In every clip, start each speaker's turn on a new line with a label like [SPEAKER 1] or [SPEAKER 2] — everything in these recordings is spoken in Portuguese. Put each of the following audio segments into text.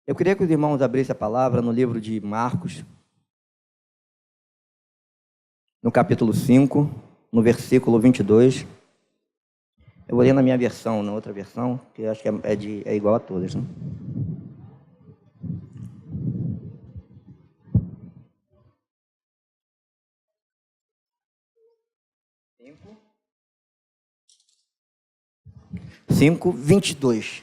[SPEAKER 1] Eu queria que os irmãos abrissem a palavra no livro de Marcos, no capítulo 5, no versículo 22. Eu vou ler na minha versão, na outra versão, que eu acho que é igual a todas, né? Cinco, 22.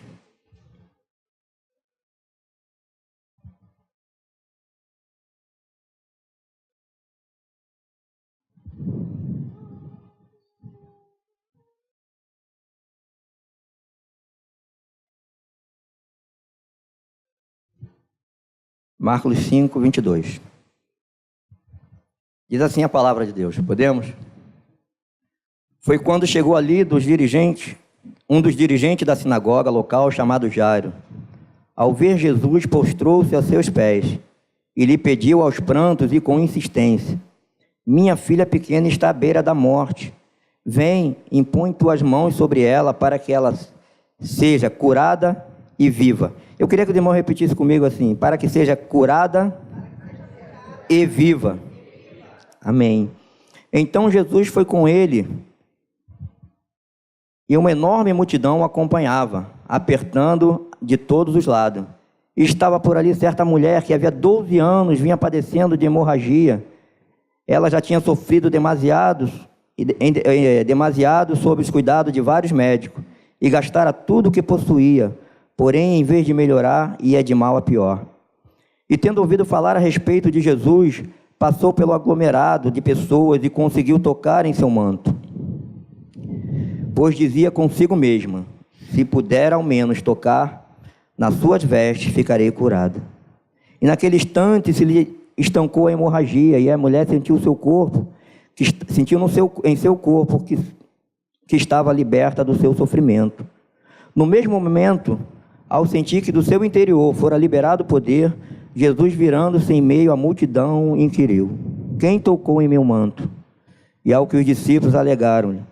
[SPEAKER 1] Marcos 5, 22. Diz assim a palavra de Deus. Podemos? Foi quando chegou ali um dos dirigentes da sinagoga local, chamado Jairo. Ao ver Jesus, prostrou-se a seus pés e lhe pediu aos prantos e com insistência: minha filha pequena está à beira da morte. Vem, impõe tuas mãos sobre ela para que ela seja curada e viva. Eu queria que o irmão repetisse comigo assim: para que seja curada e viva. Amém. Então Jesus foi com ele e uma enorme multidão o acompanhava, apertando de todos os lados. E estava por ali certa mulher que havia 12 anos vinha padecendo de hemorragia. Ela já tinha sofrido demasiado sob os cuidados de vários médicos e gastara tudo o que possuía. Porém, em vez de melhorar, ia de mal a pior. E tendo ouvido falar a respeito de Jesus, passou pelo aglomerado de pessoas e conseguiu tocar em seu manto. Pois dizia consigo mesma: se puder ao menos tocar nas suas vestes, ficarei curada. E naquele instante se lhe estancou a hemorragia, e a mulher sentiu em seu corpo que estava liberta do seu sofrimento. No mesmo momento, ao sentir que do seu interior fora liberado o poder, Jesus, virando-se em meio à multidão, inquiriu: quem tocou em meu manto? E ao que os discípulos alegaram-lhe: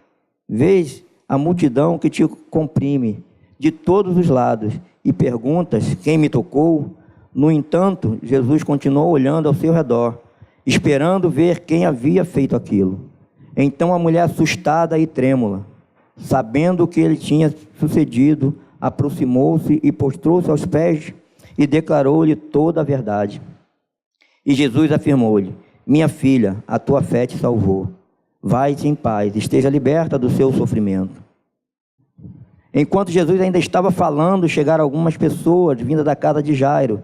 [SPEAKER 1] vês a multidão que te comprime de todos os lados e perguntas: quem me tocou? No entanto, Jesus continuou olhando ao seu redor, esperando ver quem havia feito aquilo. Então a mulher, assustada e trêmula, sabendo o que lhe tinha sucedido, aproximou-se e prostrou-se aos pés e declarou-lhe toda a verdade. E Jesus afirmou-lhe: minha filha, a tua fé te salvou. Vai-te em paz, esteja liberta do seu sofrimento. Enquanto Jesus ainda estava falando, chegaram algumas pessoas vindas da casa de Jairo,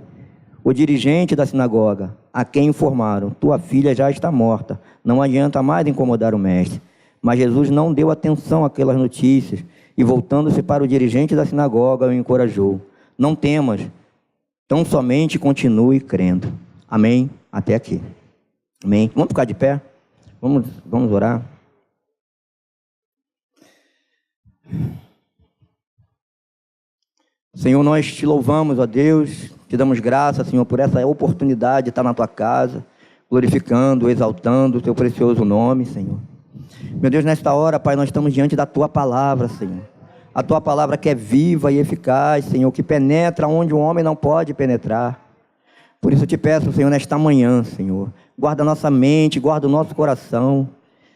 [SPEAKER 1] o dirigente da sinagoga, a quem informaram: tua filha já está morta, não adianta mais incomodar o mestre. Mas Jesus não deu atenção àquelas notícias e, voltando-se para o dirigente da sinagoga, o encorajou: não temas, tão somente continue crendo. Amém? Até aqui. Amém? Vamos ficar de pé? Vamos orar? Senhor, nós te louvamos, ó Deus, te damos graça, Senhor, por essa oportunidade de estar na tua casa, glorificando, exaltando o teu precioso nome, Senhor. Meu Deus, nesta hora, Pai, nós estamos diante da tua palavra, Senhor. A tua palavra que é viva e eficaz, Senhor, que penetra onde o homem não pode penetrar. Por isso eu te peço, Senhor, nesta manhã, Senhor, guarda a nossa mente, guarda o nosso coração.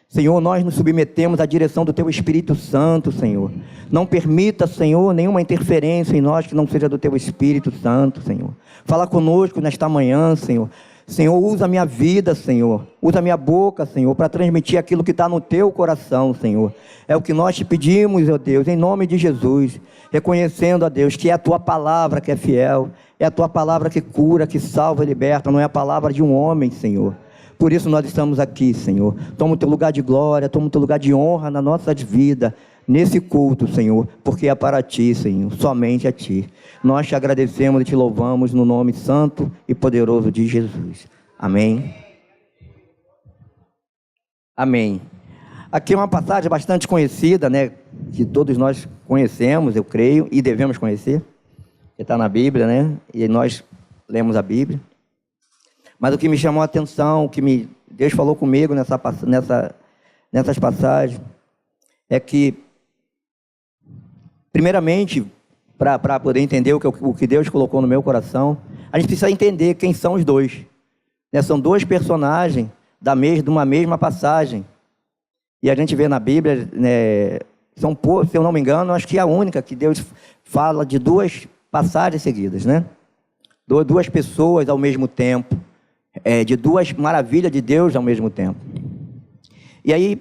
[SPEAKER 1] Senhor, nós nos submetemos à direção do teu Espírito Santo, Senhor. Não permita, Senhor, nenhuma interferência em nós que não seja do teu Espírito Santo, Senhor. Fala conosco nesta manhã, Senhor. Senhor, usa a minha vida, Senhor. Usa a minha boca, Senhor, para transmitir aquilo que está no teu coração, Senhor. É o que nós te pedimos, ó Deus, em nome de Jesus. Reconhecendo, ó Deus, que é a tua palavra que é fiel. É a tua palavra que cura, que salva e liberta. Não é a palavra de um homem, Senhor. Por isso nós estamos aqui, Senhor. Toma o teu lugar de glória, toma o teu lugar de honra na nossa vida, nesse culto, Senhor, porque é para ti, Senhor, somente a ti. Nós te agradecemos e te louvamos no nome santo e poderoso de Jesus. Amém. Amém. Aqui é uma passagem bastante conhecida, né? Que todos nós conhecemos, eu creio, e devemos conhecer. Que está na Bíblia, né? E nós lemos a Bíblia. Mas o que me chamou a atenção, Deus falou comigo nessas passagens, é que, primeiramente, para poder entender o que Deus colocou no meu coração, a gente precisa entender quem são os dois. Né? São dois personagens de uma mesma passagem. E a gente vê na Bíblia, né, se eu não me engano, acho que é a única que Deus fala de duas passagens seguidas, né? Duas pessoas ao mesmo tempo, de duas maravilhas de Deus ao mesmo tempo. E aí,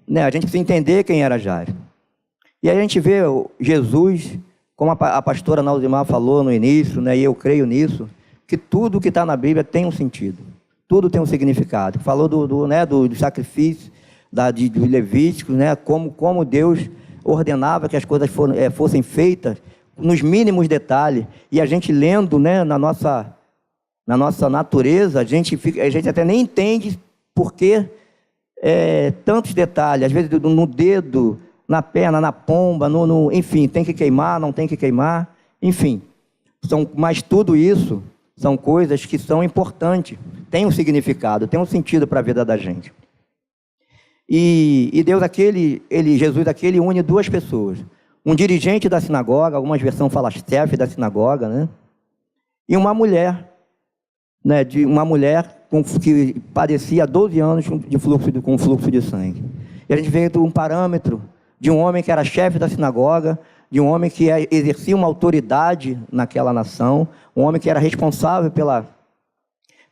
[SPEAKER 1] né, a gente precisa entender quem era Jairo. E aí a gente vê Jesus, como a pastora Nauzimar falou no início, né, e eu creio nisso, que tudo que está na Bíblia tem um sentido, tudo tem um significado. Falou do sacrifício, de Levítico, né, como Deus ordenava que as coisas fossem feitas nos mínimos detalhes. E a gente lendo, né, na nossa natureza, a gente até nem entende por que tantos detalhes, às vezes no dedo, na perna, na pomba, enfim, tem que queimar, não tem que queimar, enfim. Mas tudo isso são coisas que são importantes, tem um significado, tem um sentido para a vida da gente. E Deus Jesus aquele une duas pessoas. Um dirigente da sinagoga, algumas versões falam chefe da sinagoga, né? E uma mulher, né? Uma mulher que padecia 12 anos com fluxo de sangue. E a gente vê um parâmetro de um homem que era chefe da sinagoga, de um homem que exercia uma autoridade naquela nação, um homem que era responsável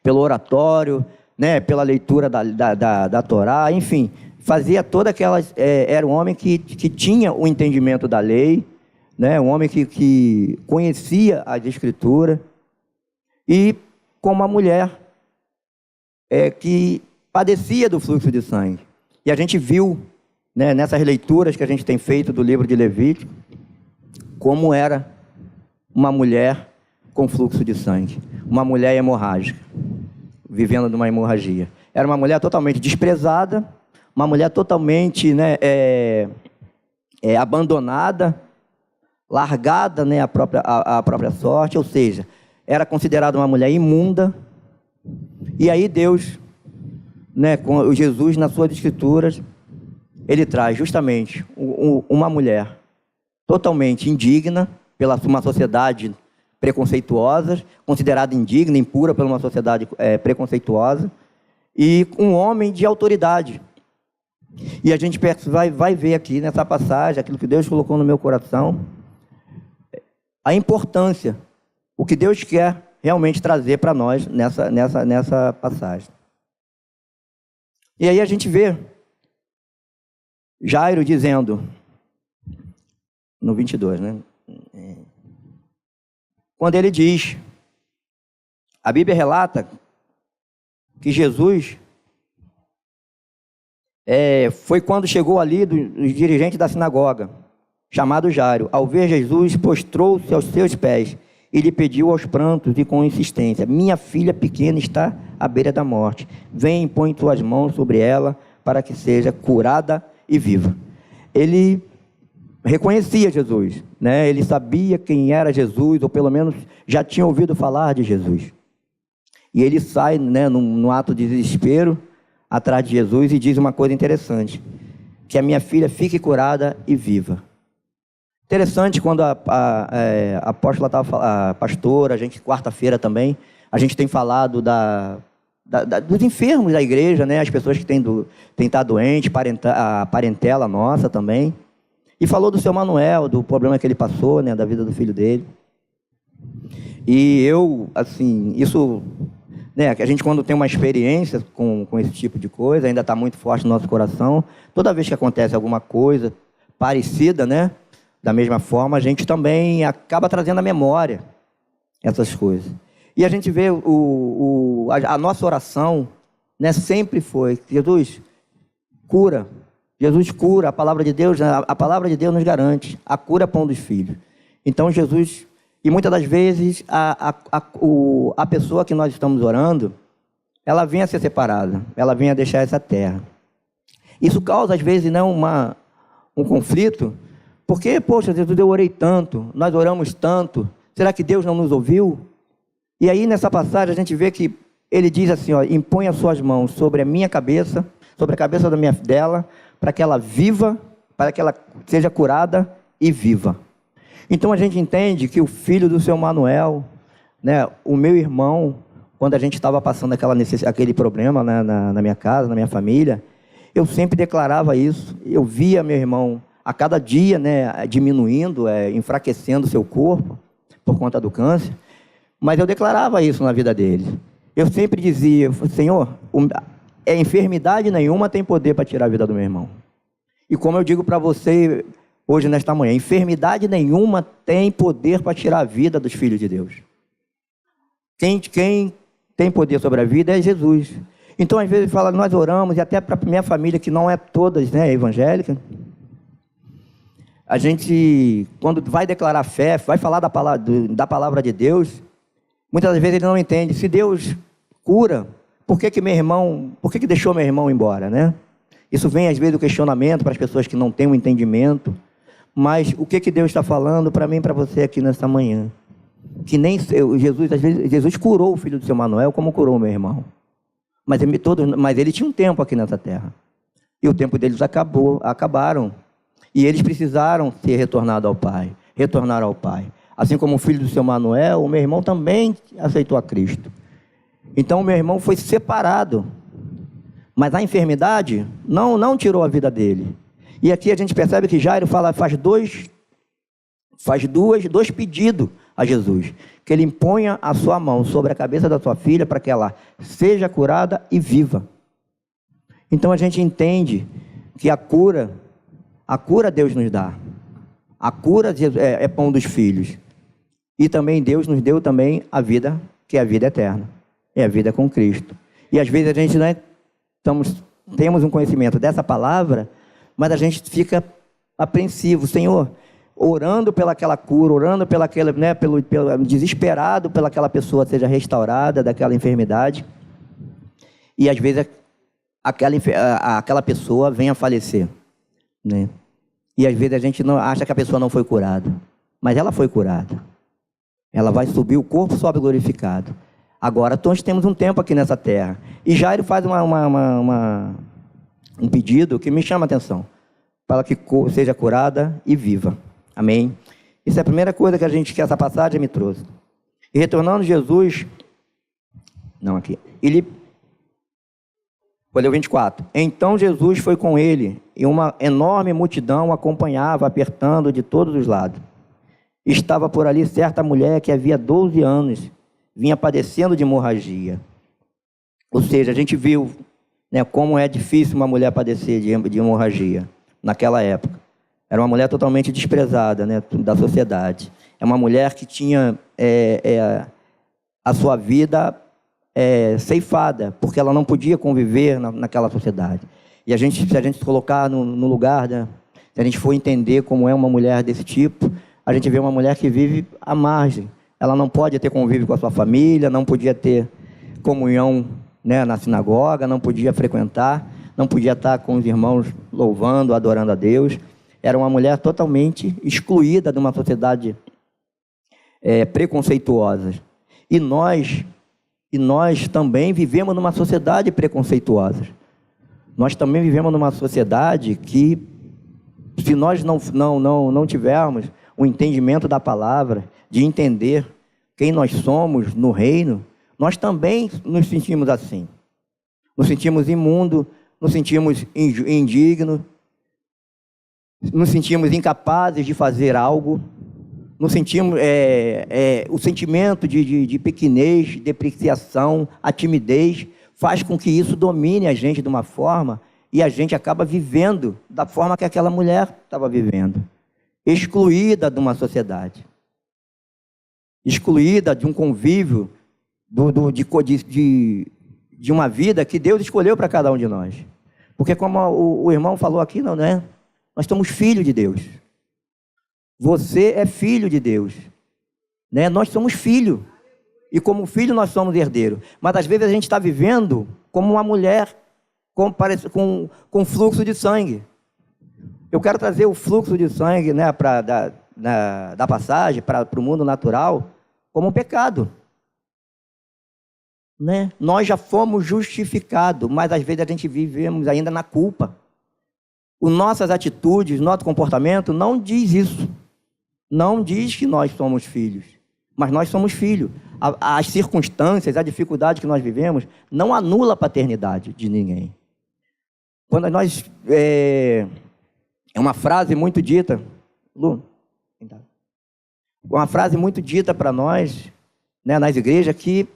[SPEAKER 1] pelo oratório, né? Pela leitura da Torá, enfim, fazia toda aquela... era um homem que tinha o entendimento da lei, né? Um homem que conhecia as Escrituras, e como uma mulher que padecia do fluxo de sangue. E a gente viu, né, nessas leituras que a gente tem feito do livro de Levítico, como era uma mulher com fluxo de sangue, uma mulher hemorrágica, vivendo numa hemorragia. Era uma mulher totalmente desprezada, uma mulher totalmente, né, abandonada, largada, né, à própria sorte, ou seja, era considerada uma mulher imunda. E aí Deus, né, com Jesus nas suas escrituras, ele traz justamente uma mulher totalmente indigna pela uma sociedade preconceituosa, considerada indigna, impura pela uma sociedade preconceituosa, e um homem de autoridade. E a gente vai ver aqui nessa passagem, aquilo que Deus colocou no meu coração, a importância, o que Deus quer realmente trazer para nós nessa passagem. E aí a gente vê Jairo dizendo, no 22, né? Quando ele diz, a Bíblia relata que Jesus foi quando chegou ali do dirigente da sinagoga, chamado Jairo. Ao ver Jesus, prostrou-se aos seus pés e lhe pediu aos prantos e com insistência: minha filha pequena está à beira da morte. Vem e põe tuas mãos sobre ela para que seja curada e viva. Ele reconhecia Jesus, né? Ele sabia quem era Jesus, ou pelo menos já tinha ouvido falar de Jesus. E ele sai, né, no ato de desespero atrás de Jesus e diz uma coisa interessante: que a minha filha fique curada e viva. Interessante quando a apóstola estava, a pastora, a gente quarta-feira também, a gente tem falado dos enfermos da igreja, né? As pessoas que têm estado doentes, a parentela nossa também. E falou do seu Manuel, do problema que ele passou, né? Da vida do filho dele. E eu, assim, isso, né? A gente quando tem uma experiência com esse tipo de coisa, ainda está muito forte no nosso coração. Toda vez que acontece alguma coisa parecida, né? Da mesma forma, a gente também acaba trazendo à memória essas coisas. E a gente vê a nossa oração, né, sempre foi: Jesus, cura. Jesus cura. A palavra de Deus nos garante a cura pão dos filhos. Então Jesus, e muitas das vezes a pessoa que nós estamos orando, ela vem a ser separada, ela vem a deixar essa terra. Isso causa, às vezes, né, um conflito, porque, poxa, Jesus, eu orei tanto, nós oramos tanto, será que Deus não nos ouviu? E aí, nessa passagem, a gente vê que ele diz assim, ó, impõe as suas mãos sobre a minha cabeça, sobre a cabeça dela, para que ela viva, para que ela seja curada e viva. Então, a gente entende que o filho do seu Manuel, né, o meu irmão, quando a gente estava passando aquele problema, né, na minha casa, na minha família, eu sempre declarava isso. Eu via meu irmão a cada dia, né, diminuindo, enfraquecendo o seu corpo por conta do câncer, mas eu declarava isso na vida dele. Eu sempre dizia, Senhor, enfermidade nenhuma tem poder para tirar a vida do meu irmão. E como eu digo para você hoje, nesta manhã, enfermidade nenhuma tem poder para tirar a vida dos filhos de Deus. Quem tem poder sobre a vida é Jesus. Então, às vezes, fala, nós oramos, e até para a minha família, que não é todas, né, evangélica, a gente, quando vai declarar fé, vai falar da palavra de Deus, muitas vezes ele não entende. Se Deus cura, por que deixou meu irmão embora, né? Isso vem, às vezes, do questionamento para as pessoas que não têm um entendimento. Mas o que Deus está falando para mim e para você aqui nesta manhã? Que nem Jesus, às vezes, Jesus curou o filho do seu Manuel como curou o meu irmão. Mas ele tinha um tempo aqui nessa terra. E o tempo deles acabaram. E eles precisaram ser retornar ao Pai. Assim como o filho do seu Manuel, o meu irmão também aceitou a Cristo. Então o meu irmão foi separado. Mas a enfermidade não tirou a vida dele. E aqui a gente percebe que Jairo faz dois pedidos a Jesus. Que ele imponha a sua mão sobre a cabeça da sua filha para que ela seja curada e viva. Então a gente entende que a cura Deus nos dá. A cura é pão dos filhos. E também Deus nos deu também a vida, que é a vida eterna. É a vida com Cristo. E às vezes a gente temos um conhecimento dessa palavra, mas a gente fica apreensivo. Senhor, orando pelaquela cura, orando desesperado pelaquela pessoa seja restaurada daquela enfermidade. E às vezes aquela pessoa vem a falecer, né? E às vezes a gente não acha que a pessoa não foi curada, mas ela foi curada. Ela vai subir, o corpo sobe glorificado. Agora, nós temos um tempo aqui nessa terra. E Jairo faz um pedido que me chama a atenção. Para que seja curada e viva. Amém? Isso é a primeira coisa que essa passagem me trouxe. E retornando Jesus... Olha o 24. Então Jesus foi com ele, e uma enorme multidão o acompanhava, apertando de todos os lados. Estava por ali certa mulher que havia 12 anos, vinha padecendo de hemorragia. Ou seja, a gente viu, né, como é difícil uma mulher padecer de hemorragia naquela época. Era uma mulher totalmente desprezada, né, da sociedade. É uma mulher que tinha a sua vida ceifada, porque ela não podia conviver naquela sociedade. E se a gente se colocar no lugar, né, se a gente for entender como é uma mulher desse tipo, a gente vê uma mulher que vive à margem. Ela não pode ter convívio com a sua família, não podia ter comunhão, né, na sinagoga, não podia frequentar, não podia estar com os irmãos louvando, adorando a Deus. Era uma mulher totalmente excluída de uma sociedade preconceituosa. E nós também vivemos numa sociedade preconceituosa. Nós também vivemos numa sociedade que, se nós não tivermos o entendimento da palavra, de entender quem nós somos no reino, nós também nos sentimos assim. Nos sentimos imundos, nos sentimos indignos, nos sentimos incapazes de fazer algo, nos sentimos o sentimento de pequenez, depreciação, a timidez, faz com que isso domine a gente de uma forma e a gente acaba vivendo da forma que aquela mulher estava vivendo, excluída de uma sociedade, excluída de um convívio, de uma vida que Deus escolheu para cada um de nós. Porque como o irmão falou aqui, não é? Nós somos filhos de Deus. Você é filho de Deus, né? Nós somos filho. E como filho nós somos herdeiro. Mas às vezes a gente está vivendo como uma mulher com fluxo de sangue. Eu quero trazer o fluxo de sangue, né, da passagem para o mundo natural como um pecado. Né? Nós já fomos justificados, mas às vezes a gente vivemos ainda na culpa. As nossas atitudes, nosso comportamento não diz isso. Não diz que nós somos filhos, mas nós somos filhos. As circunstâncias, a dificuldade que nós vivemos não anula a paternidade de ninguém. Quando nós... É uma frase muito dita... Lu, uma frase muito dita para nós, né, nas igrejas, que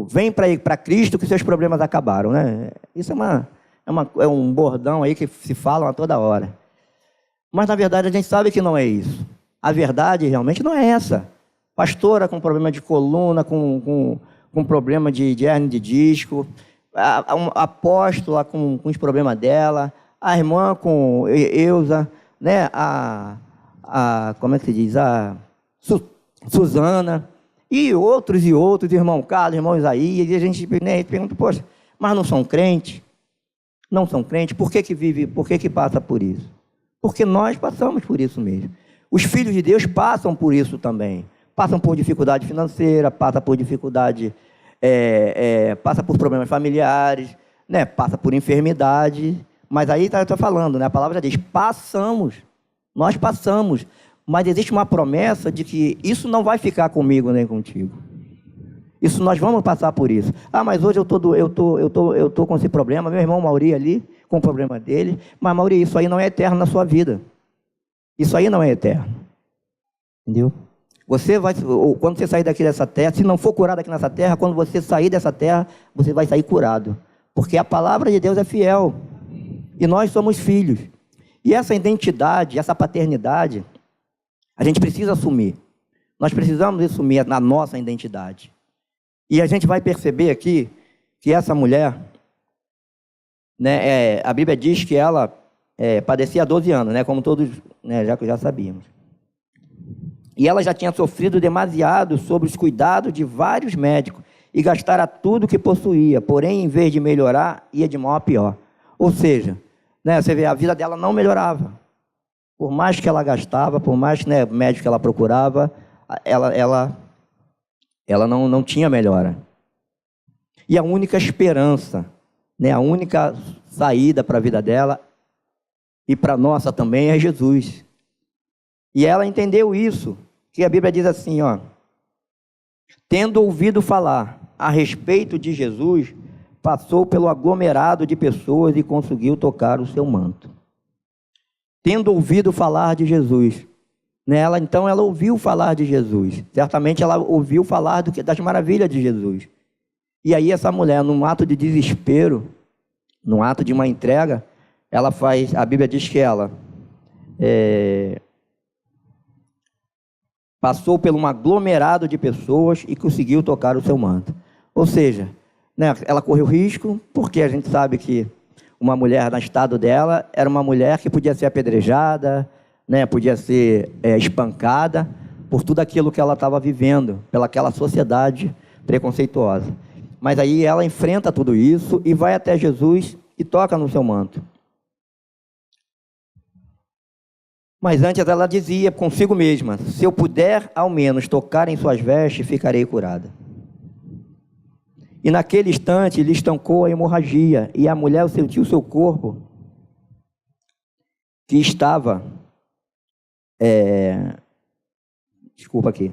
[SPEAKER 1] vem para Cristo que seus problemas acabaram. Né? Isso é um bordão aí que se fala a toda hora. Mas, na verdade, a gente sabe que não é isso. A verdade realmente não é essa. Pastora com problema de coluna, com problema de hernia de disco, a apóstola com os problemas dela, a irmã com Eusa, né? Como é que se diz? A Suzana, e outros, irmão Carlos, irmão Isaías, e a gente, né, pergunta, poxa, mas não são crentes? Não são crentes? Por que passa por isso? Porque nós passamos por isso mesmo. Os filhos de Deus passam por isso também. Passam por dificuldade financeira, passam por dificuldade, passa por problemas familiares, né? Passa por enfermidade. Mas aí eu estou falando, né? A palavra já diz, nós passamos. Mas existe uma promessa de que isso não vai ficar comigo nem contigo. Isso nós vamos passar por isso. Ah, mas hoje eu tô com esse problema, meu irmão Mauri ali, com o problema dele. Mas, Mauri, isso aí não é eterno na sua vida. Isso aí não é eterno. Entendeu? Quando você sair daqui dessa terra, se não for curado aqui nessa terra, quando você sair dessa terra, você vai sair curado. Porque a palavra de Deus é fiel. E nós somos filhos. E essa identidade, essa paternidade, a gente precisa assumir. Nós precisamos assumir a nossa identidade. E a gente vai perceber aqui que essa mulher, né, a Bíblia diz que ela padecia há 12 anos, né, como todos, né, já sabíamos. E ela já tinha sofrido demasiado sobre os cuidados de vários médicos e gastara tudo que possuía, porém, em vez de melhorar, ia de mal a pior. Ou seja, né, você vê, a vida dela não melhorava. Por mais que ela gastava, por mais, né, médico que ela procurava, ela não tinha melhora. E a única esperança, né, a única saída para a vida dela e para a nossa também é Jesus. E ela entendeu isso, que a Bíblia diz assim, ó, tendo ouvido falar a respeito de Jesus, passou pelo aglomerado de pessoas e conseguiu tocar o seu manto. Tendo ouvido falar de Jesus, né? Então ela ouviu falar de Jesus, certamente ela ouviu falar das maravilhas de Jesus. E aí essa mulher, num ato de desespero, num ato de uma entrega, ela faz, a Bíblia diz que ela passou por um aglomerado de pessoas e conseguiu tocar o seu manto. Ou seja, né, ela correu risco, porque a gente sabe que uma mulher no estado dela era uma mulher que podia ser apedrejada, né, podia ser espancada por tudo aquilo que ela estava vivendo, pelaquela sociedade preconceituosa. Mas aí ela enfrenta tudo isso e vai até Jesus e toca no seu manto. Mas antes ela dizia consigo mesma, se eu puder ao menos tocar em suas vestes, ficarei curada. E naquele instante lhe estancou a hemorragia, e a mulher sentiu seu corpo, que estava... Desculpa aqui.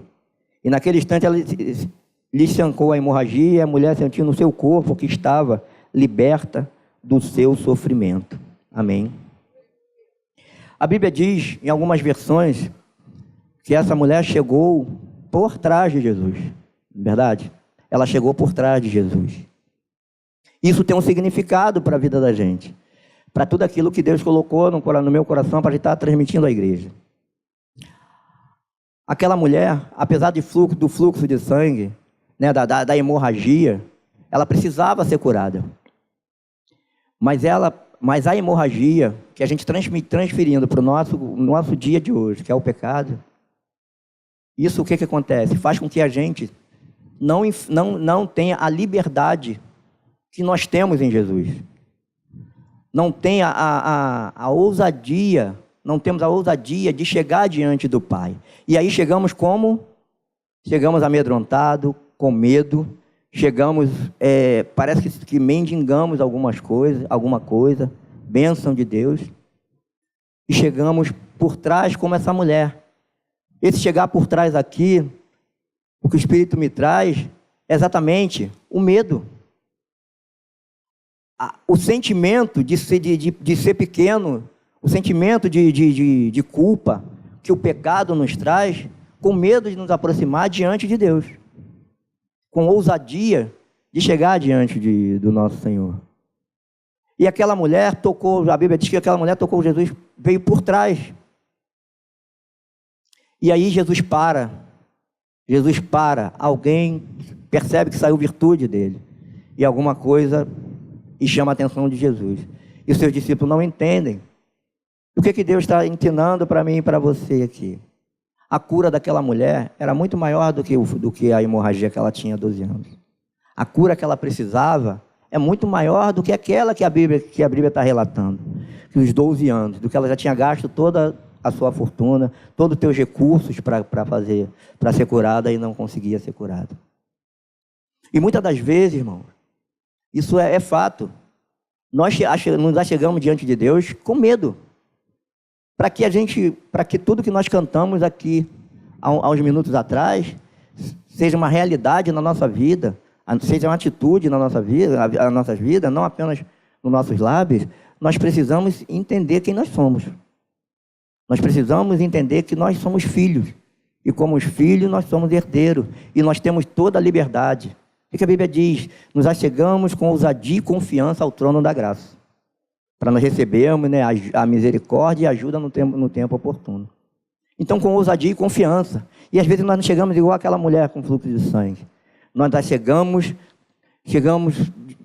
[SPEAKER 1] E naquele instante ela lhe estancou a hemorragia, e a mulher sentiu no seu corpo que estava liberta do seu sofrimento. Amém. A Bíblia diz, em algumas versões, que essa mulher chegou por trás de Jesus. Verdade? Ela chegou por trás de Jesus. Isso tem um significado para a vida da gente. Para tudo aquilo que Deus colocou no meu coração para a gente estar transmitindo à igreja. Aquela mulher, apesar do fluxo de sangue, né, da hemorragia, ela precisava ser curada. Mas a hemorragia, que a gente transferindo para o nosso dia de hoje, que é o pecado, isso o que acontece? Faz com que a gente não tenha a liberdade que nós temos em Jesus. Não tem a ousadia, não temos a ousadia de chegar diante do Pai. E aí chegamos como? Chegamos amedrontados, com medo, chegamos, parece que mendigamos alguma coisa, bênção de Deus, e chegamos por trás como essa mulher. Esse chegar por trás aqui, o que o Espírito me traz, é exatamente o medo. O sentimento de ser pequeno, o sentimento de culpa que o pecado nos traz, com medo de nos aproximar diante de Deus, com ousadia de chegar diante do nosso Senhor. E aquela mulher tocou, a Bíblia diz que aquela mulher tocou Jesus, veio por trás. E aí Jesus para, alguém percebe que saiu virtude dele, e alguma coisa, e chama a atenção de Jesus. E os seus discípulos não entendem. O que Deus está ensinando para mim e para você aqui? A cura daquela mulher era muito maior do que a hemorragia que ela tinha há 12 anos. A cura que ela precisava é muito maior do que aquela que a Bíblia está relatando, que os 12 anos, do que ela já tinha gasto toda a sua fortuna, todos os teus recursos para ser curada e não conseguia ser curada. E muitas das vezes, irmãos, isso é fato. Nós nos chegamos diante de Deus com medo. Para que tudo que nós cantamos aqui há uns minutos atrás seja uma realidade na nossa vida, seja uma atitude na nossa vida, não apenas nos nossos lábios, nós precisamos entender quem nós somos. Nós precisamos entender que nós somos filhos. E como os filhos, nós somos herdeiros. E nós temos toda a liberdade. O que a Bíblia diz? Nos achegamos com ousadia e confiança ao trono da graça, para nós recebermos, né, a misericórdia e a ajuda no tempo oportuno. Então, com ousadia e confiança. E às vezes nós não chegamos igual aquela mulher com fluxo de sangue. Nós chegamos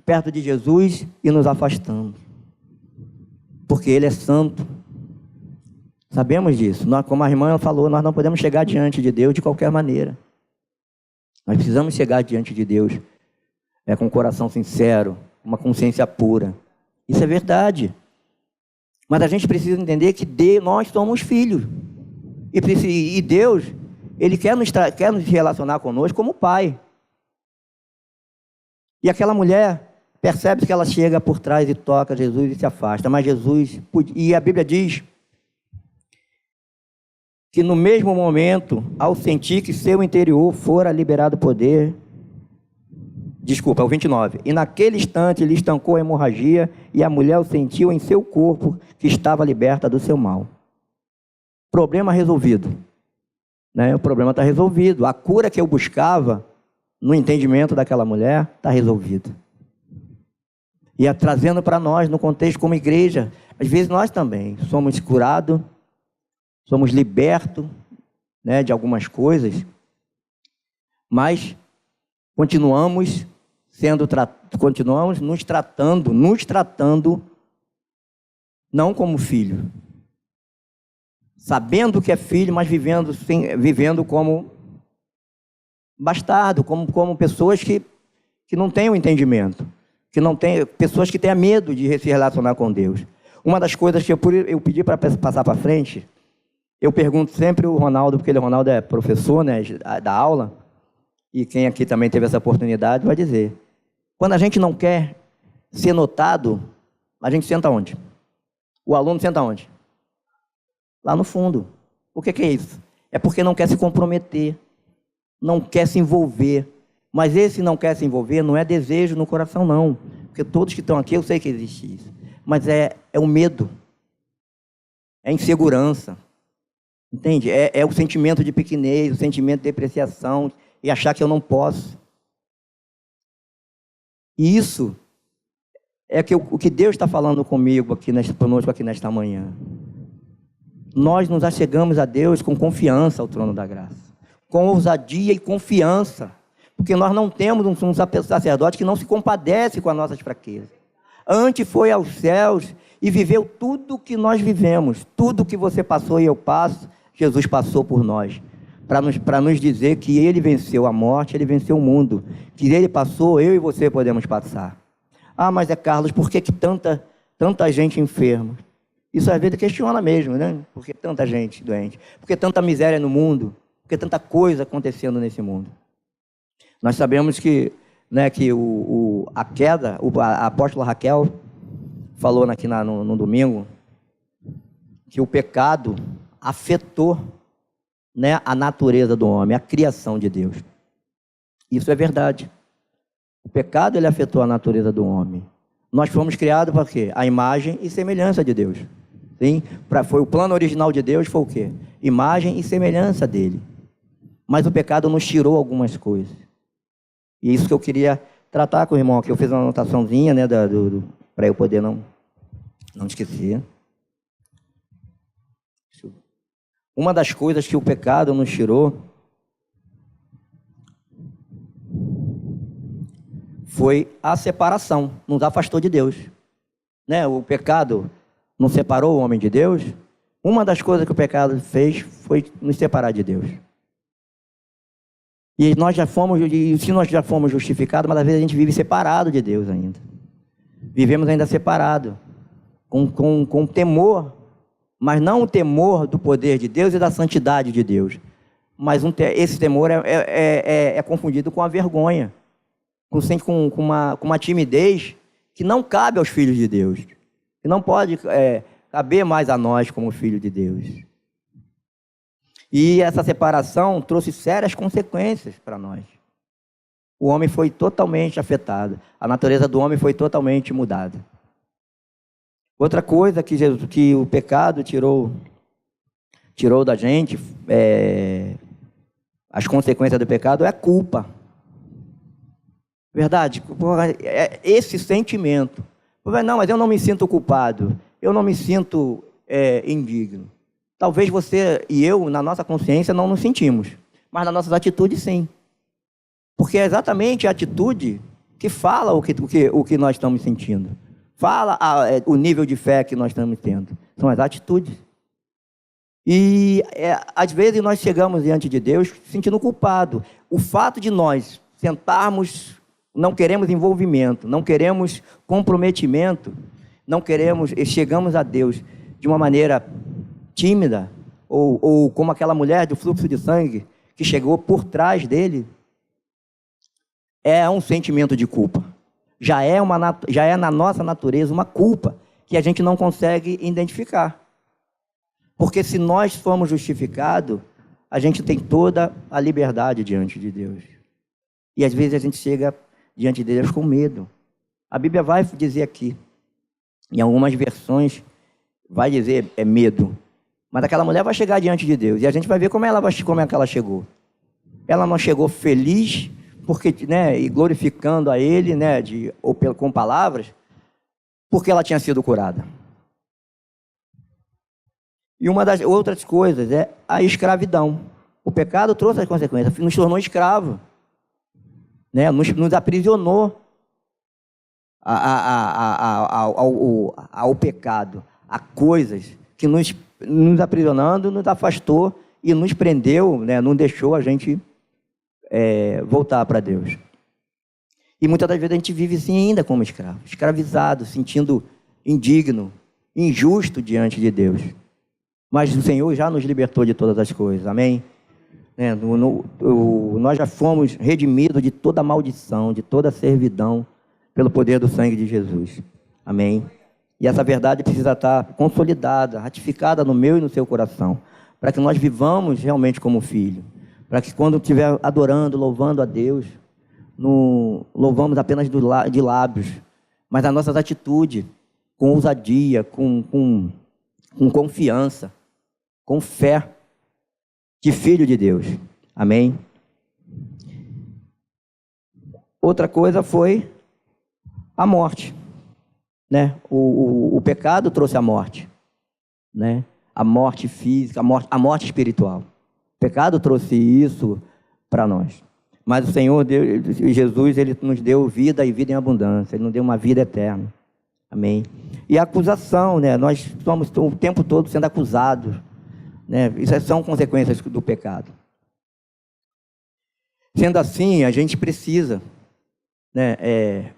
[SPEAKER 1] perto de Jesus e nos afastamos. Porque Ele é santo. Sabemos disso. Como a irmã falou, nós não podemos chegar diante de Deus de qualquer maneira. Nós precisamos chegar diante de Deus com um coração sincero, uma consciência pura. Isso é verdade. Mas a gente precisa entender que nós somos filhos. E Deus, Ele quer nos relacionar conosco como Pai. E aquela mulher percebe que ela chega por trás e toca Jesus e se afasta. Mas Jesus, e a Bíblia diz que no mesmo momento, ao sentir que seu interior fora liberado poder, o 29, e naquele instante ele estancou a hemorragia e a mulher o sentiu em seu corpo que estava liberta do seu mal. Problema resolvido. O problema está resolvido. A cura que eu buscava, no entendimento daquela mulher, está resolvida. E trazendo para nós, no contexto como igreja, às vezes nós também somos curados, somos libertos, de algumas coisas, mas continuamos nos tratando não como filho, sabendo que é filho, mas vivendo como bastardo, como pessoas que não têm o entendimento, pessoas que têm medo de se relacionar com Deus. Uma das coisas que eu pedi para passar para frente, eu pergunto sempre o Ronaldo, porque o Ronaldo é professor, da aula, e quem aqui também teve essa oportunidade vai dizer. Quando a gente não quer ser notado, a gente senta onde? O aluno senta onde? Lá no fundo. O que é isso? É porque não quer se comprometer, não quer se envolver. Mas esse não quer se envolver não é desejo no coração, não. Porque todos que estão aqui, eu sei que existe isso. Mas é o medo, é a insegurança. Entende? É o sentimento de pequenez, o sentimento de depreciação, e achar que eu não posso. E isso é o que Deus está falando conosco aqui nesta manhã. Nós nos achegamos a Deus com confiança ao trono da graça, com ousadia e confiança, porque nós não temos um sacerdote que não se compadece com as nossas fraquezas. Antes foi aos céus e viveu tudo o que nós vivemos, tudo que você passou e eu passo, Jesus passou por nós, para nos dizer que Ele venceu a morte, Ele venceu o mundo, que Ele passou, eu e você podemos passar. Ah, mas Carlos, por que tanta gente enferma? Isso às vezes questiona mesmo, né? Por que tanta gente doente? Por que tanta miséria no mundo? Por que tanta coisa acontecendo nesse mundo? Nós sabemos que, né, que a queda, a apóstola Raquel falou aqui no domingo, que o pecado afetou, né, a natureza do homem, a criação de Deus. Isso é verdade. O pecado, ele afetou a natureza do homem. Nós fomos criados para quê? A imagem e semelhança de Deus. Sim? Foi o plano original de Deus, foi o quê? Imagem e semelhança dele. Mas o pecado nos tirou algumas coisas. E isso que eu queria tratar com o irmão aqui. Eu fiz uma anotaçãozinha, né, para eu poder não esquecer. Uma das coisas que o pecado nos tirou foi a separação, nos afastou de Deus. Né? O pecado não separou o homem de Deus. Uma das coisas que o pecado fez foi nos separar de Deus. E se nós já fomos justificados, mas às vezes a gente vive separado de Deus ainda. Vivemos ainda separado, com temor, mas não o temor do poder de Deus e da santidade de Deus. Mas esse temor é confundido com a vergonha, com uma timidez que não cabe aos filhos de Deus, que não pode caber mais a nós como filhos de Deus. E essa separação trouxe sérias consequências para nós. O homem foi totalmente afetado, a natureza do homem foi totalmente mudada. Outra coisa que o pecado tirou da gente, as consequências do pecado, é a culpa. Verdade? Esse sentimento. Não, mas eu não me sinto culpado, eu não me sinto indigno. Talvez você e eu, na nossa consciência, não nos sentimos, mas nas nossas atitudes, sim. Porque é exatamente a atitude que fala o que nós estamos sentindo. Fala o nível de fé que nós estamos tendo. São as atitudes. E às vezes nós chegamos diante de Deus sentindo culpado. O fato de nós sentarmos, não queremos envolvimento, não queremos comprometimento, chegamos a Deus de uma maneira tímida, ou como aquela mulher do fluxo de sangue que chegou por trás dele, é um sentimento de culpa. Já é na nossa natureza uma culpa que a gente não consegue identificar. Porque se nós formos justificados, a gente tem toda a liberdade diante de Deus. E às vezes a gente chega diante de Deus com medo. A Bíblia vai dizer aqui, em algumas versões, vai dizer medo. Mas aquela mulher vai chegar diante de Deus e a gente vai ver como é que ela chegou. Ela não chegou feliz, porque, né, e glorificando a Ele, né, com palavras, porque ela tinha sido curada. E uma das outras coisas é a escravidão. O pecado trouxe as consequências, nos tornou escravo, né, nos aprisionou ao pecado, a coisas que nos aprisionando, nos afastou e nos prendeu, né, não deixou a gente voltar para Deus. E muitas das vezes a gente vive assim ainda como escravo, escravizado, sentindo indigno, injusto diante de Deus. Mas o Senhor já nos libertou de todas as coisas, amém? Nós já fomos redimidos de toda maldição, de toda servidão, pelo poder do sangue de Jesus, amém? E essa verdade precisa estar consolidada, ratificada no meu e no seu coração, para que nós vivamos realmente como filho, para que quando estiver adorando, louvando a Deus, não louvamos apenas de lábios, mas as nossas atitudes, com ousadia, com confiança, com fé de filho de Deus, amém? Outra coisa foi a morte, né? O pecado trouxe a morte, né? A morte física, a morte espiritual. O pecado trouxe isso para nós. Mas o Senhor Jesus, Ele nos deu vida e vida em abundância. Ele nos deu uma vida eterna. Amém? E a acusação, né? Nós somos o tempo todo sendo acusados, né? Isso são consequências do pecado. Sendo assim, a gente precisa, né,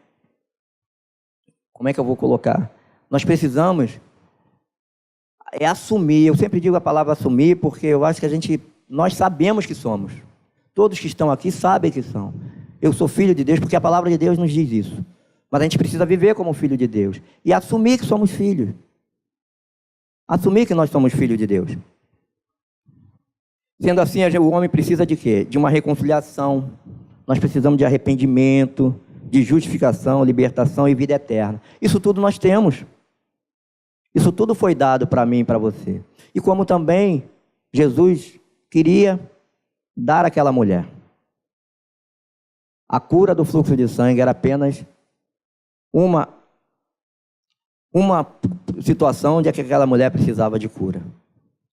[SPEAKER 1] como é que eu vou colocar? Nós precisamos assumir. Eu sempre digo a palavra assumir, porque eu acho que nós sabemos que somos. Todos que estão aqui sabem que são. Eu sou filho de Deus, porque a palavra de Deus nos diz isso. Mas a gente precisa viver como filho de Deus e assumir que somos filhos. Assumir que nós somos filhos de Deus. Sendo assim, o homem precisa de quê? De uma reconciliação. Nós precisamos de arrependimento, de justificação, libertação e vida eterna. Isso tudo nós temos. Isso tudo foi dado para mim e para você. E como também Jesus queria dar àquela mulher. A cura do fluxo de sangue era apenas uma situação de que aquela mulher precisava de cura.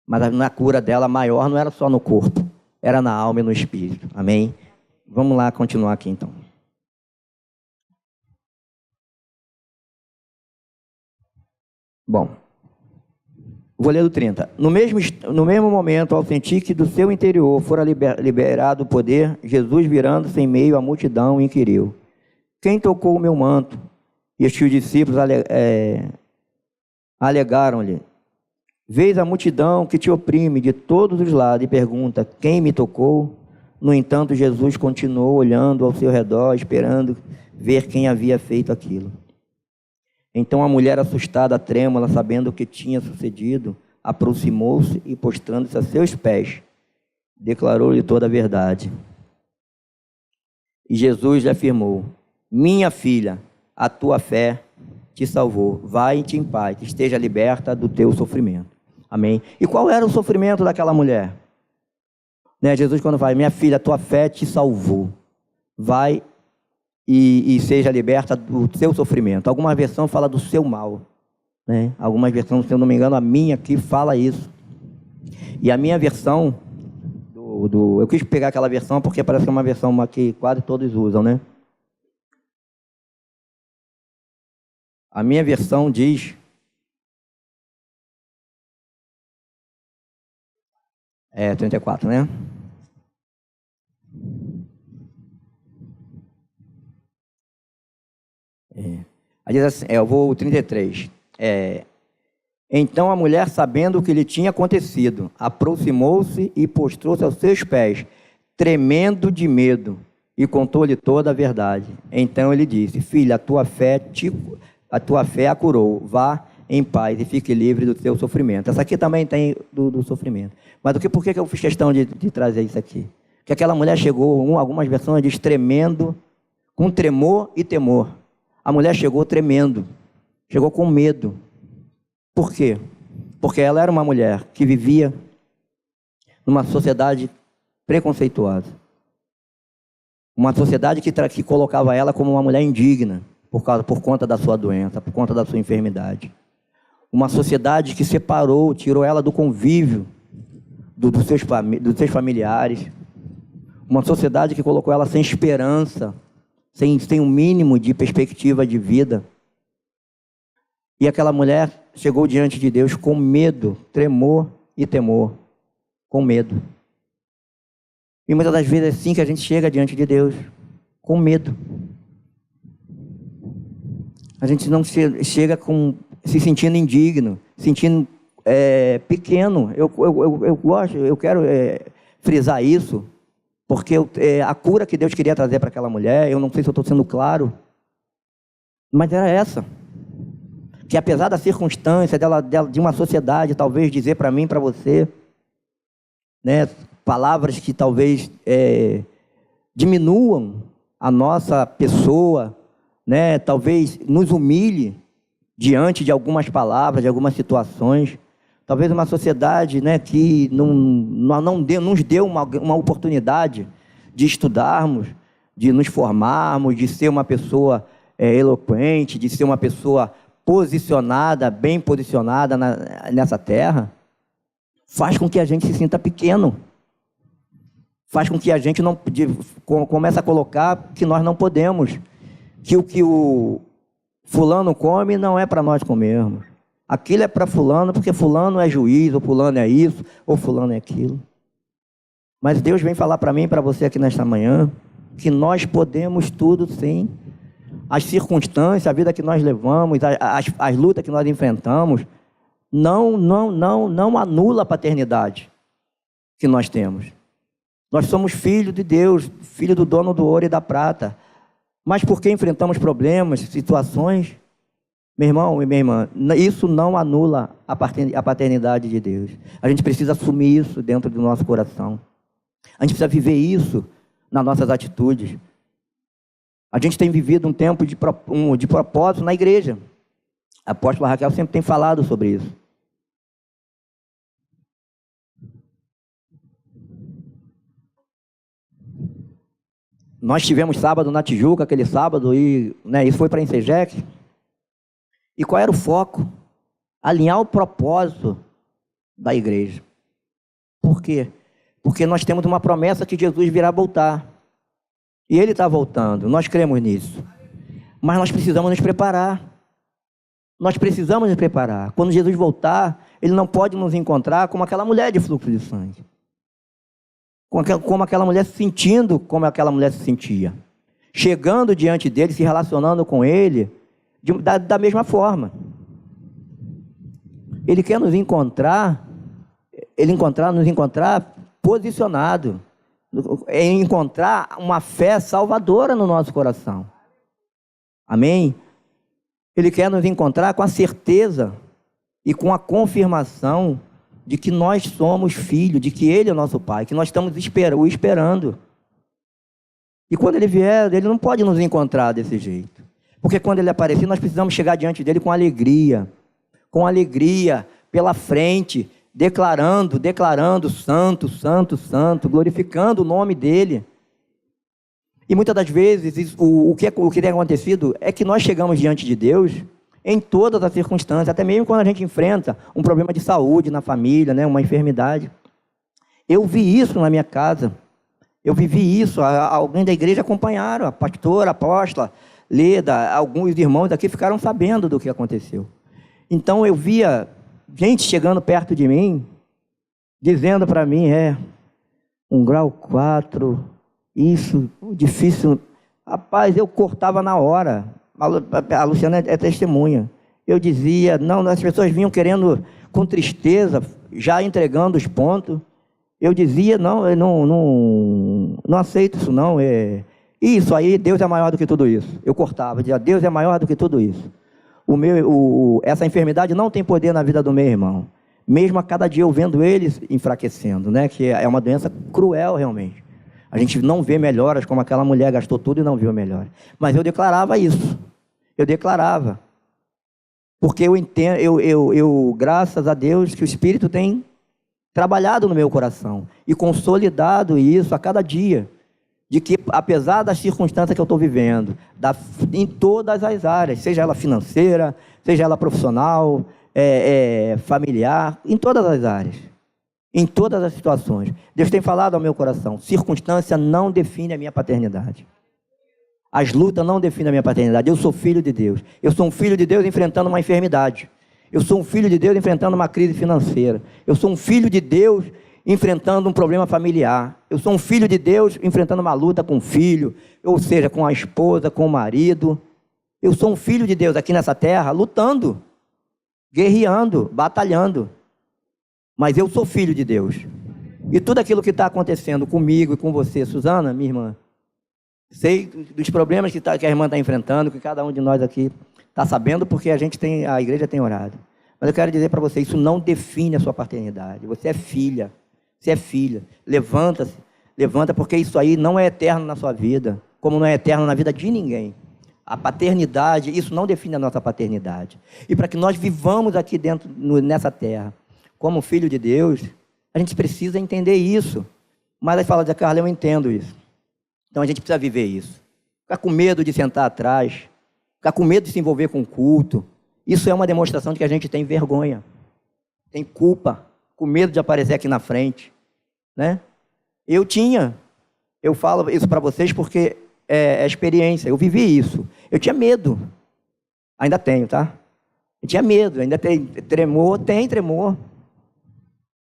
[SPEAKER 1] Mas na cura dela maior não era só no corpo, era na alma e no espírito. Amém? Vamos lá continuar aqui então. Bom, vou ler do 30. No mesmo momento, ao sentir que do seu interior fora liberado o poder, Jesus, virando-se em meio à multidão, inquiriu: quem tocou o meu manto? E os discípulos alegaram-lhe: vês a multidão que te oprime de todos os lados e pergunta: quem me tocou? No entanto, Jesus continuou olhando ao seu redor, esperando ver quem havia feito aquilo. Então a mulher, assustada, trêmula, sabendo o que tinha sucedido, aproximou-se e, postrando-se a seus pés, declarou-lhe toda a verdade. E Jesus lhe afirmou: minha filha, a tua fé te salvou. Vai-te em paz, esteja liberta do teu sofrimento. Amém? E qual era o sofrimento daquela mulher? Jesus, quando vai: minha filha, a tua fé te salvou. Vai e seja liberta do seu sofrimento. Alguma versão fala do seu mal. Algumas versões, se eu não me engano, a minha aqui fala isso. E a minha versão, eu quis pegar aquela versão porque parece que é uma versão que quase todos usam, né? A minha versão diz: 34, né? Aí diz assim, eu vou 33. Então a mulher, sabendo o que lhe tinha acontecido, aproximou-se e postrou-se aos seus pés, tremendo de medo, e contou-lhe toda a verdade. Então ele disse: filha, a tua fé a curou. Vá em paz e fique livre do teu sofrimento. Essa aqui também tem do sofrimento. Mas por que eu fiz questão de trazer isso aqui? Que aquela mulher chegou, algumas versões diz tremendo, com tremor e temor. A mulher chegou tremendo, chegou com medo. Por quê? Porque ela era uma mulher que vivia numa sociedade preconceituosa. Uma sociedade que colocava ela como uma mulher indigna, por conta da sua doença, por conta da sua enfermidade. Uma sociedade que separou, tirou ela do convívio dos seus familiares. Uma sociedade que colocou ela sem esperança, sem um mínimo de perspectiva de vida. E aquela mulher chegou diante de Deus com medo, tremor e temor. Com medo. E muitas das vezes é assim que a gente chega diante de Deus, com medo. A gente não chega se sentindo indigno, sentindo pequeno. Eu quero frisar isso, porque a cura que Deus queria trazer para aquela mulher, eu não sei se eu estou sendo claro, mas era essa. Que apesar da circunstância de uma sociedade talvez dizer para mim, para você, palavras que talvez diminuam a nossa pessoa, talvez nos humilhe diante de algumas palavras, de algumas situações. Talvez uma sociedade que nos deu uma oportunidade de estudarmos, de nos formarmos, de ser uma pessoa eloquente, de ser uma pessoa posicionada, bem posicionada nessa terra, faz com que a gente se sinta pequeno. Faz com que a gente comece a colocar que nós não podemos. Que o que o fulano come não é para nós comermos. Aquilo é para fulano, porque fulano é juiz, ou fulano é isso, ou fulano é aquilo. Mas Deus vem falar para mim e para você aqui nesta manhã, que nós podemos tudo sim. as circunstâncias, a vida que nós levamos, as lutas que nós enfrentamos, não anula a paternidade que nós temos. Nós somos filhos de Deus, filho do dono do ouro e da prata. Mas porque enfrentamos problemas, situações, meu irmão e minha irmã, isso não anula a paternidade de Deus. A gente precisa assumir isso dentro do nosso coração. A gente precisa viver isso nas nossas atitudes. A gente tem vivido um tempo de propósito na igreja. A apóstola Raquel sempre tem falado sobre isso. Nós tivemos sábado na Tijuca, aquele sábado, e isso foi para a Ensejec. E qual era o foco? Alinhar o propósito da igreja. Por quê? Porque nós temos uma promessa que Jesus virá voltar. E Ele está voltando, nós cremos nisso. Mas nós precisamos nos preparar. Nós precisamos nos preparar. Quando Jesus voltar, Ele não pode nos encontrar como aquela mulher de fluxo de sangue. Como aquela mulher se sentindo como aquela mulher se sentia. Chegando diante dele, se relacionando com ele da mesma forma. Ele quer nos encontrar posicionado, encontrar uma fé salvadora no nosso coração. Amém? Ele quer nos encontrar com a certeza e com a confirmação de que nós somos filhos, de que Ele é nosso Pai, que nós estamos o esperando. E quando Ele vier, Ele não pode nos encontrar desse jeito. Porque quando Ele aparecer, nós precisamos chegar diante dEle com alegria pela frente, declarando, santo, santo, santo, glorificando o nome dEle. E muitas das vezes, o que tem acontecido é que nós chegamos diante de Deus em todas as circunstâncias, até mesmo quando a gente enfrenta um problema de saúde na família, uma enfermidade. Eu vi isso na minha casa, eu vivi isso, alguém da igreja acompanharam, a pastora, a apóstola, Leda, alguns irmãos aqui ficaram sabendo do que aconteceu. Então eu via gente chegando perto de mim, dizendo para mim, 1 grau 4, isso, difícil. Rapaz, eu cortava na hora. A Luciana é testemunha. Eu dizia, não, as pessoas vinham querendo, com tristeza, já entregando os pontos. Eu dizia, não, eu não aceito isso não. Isso aí, Deus é maior do que tudo isso. Eu cortava, dizia, Deus é maior do que tudo isso. Essa enfermidade não tem poder na vida do meu irmão. Mesmo a cada dia eu vendo eles enfraquecendo, que é uma doença cruel realmente. A gente não vê melhoras, como aquela mulher gastou tudo e não viu melhoras. Mas eu declarava isso. Eu declarava. Porque eu entendo, graças a Deus, que o Espírito tem trabalhado no meu coração e consolidado isso a cada dia. De que, apesar das circunstâncias que eu estou vivendo, em todas as áreas, seja ela financeira, seja ela profissional, familiar, em todas as áreas. Em todas as situações. Deus tem falado ao meu coração, circunstância não define a minha paternidade. As lutas não definem a minha paternidade. Eu sou filho de Deus. Eu sou um filho de Deus enfrentando uma enfermidade. Eu sou um filho de Deus enfrentando uma crise financeira. Eu sou um filho de Deus enfrentando um problema familiar. Eu sou um filho de Deus enfrentando uma luta com o filho, ou seja, com a esposa, com o marido. Eu sou um filho de Deus aqui nessa terra, lutando, guerreando, batalhando. Mas eu sou filho de Deus. E tudo aquilo que está acontecendo comigo e com você, Suzana, minha irmã, sei dos problemas que a irmã está enfrentando, que cada um de nós aqui está sabendo, porque a igreja tem orado. Mas eu quero dizer para você, isso não define a sua paternidade. Você é filha, você é filha. Levanta, porque isso aí não é eterno na sua vida, como não é eterno na vida de ninguém. A paternidade, isso não define a nossa paternidade. E para que nós vivamos aqui dentro, nessa terra, como filho de Deus, a gente precisa entender isso. Mas aí fala de Carla, eu entendo isso. Então a gente precisa viver isso. Ficar com medo de sentar atrás, ficar com medo de se envolver com o culto. Isso é uma demonstração de que a gente tem vergonha, tem culpa, com medo de aparecer aqui na frente. Eu falo isso para vocês porque é experiência, eu vivi isso. Eu tinha medo, ainda tenho, tá? Eu tinha medo, ainda tem tremor.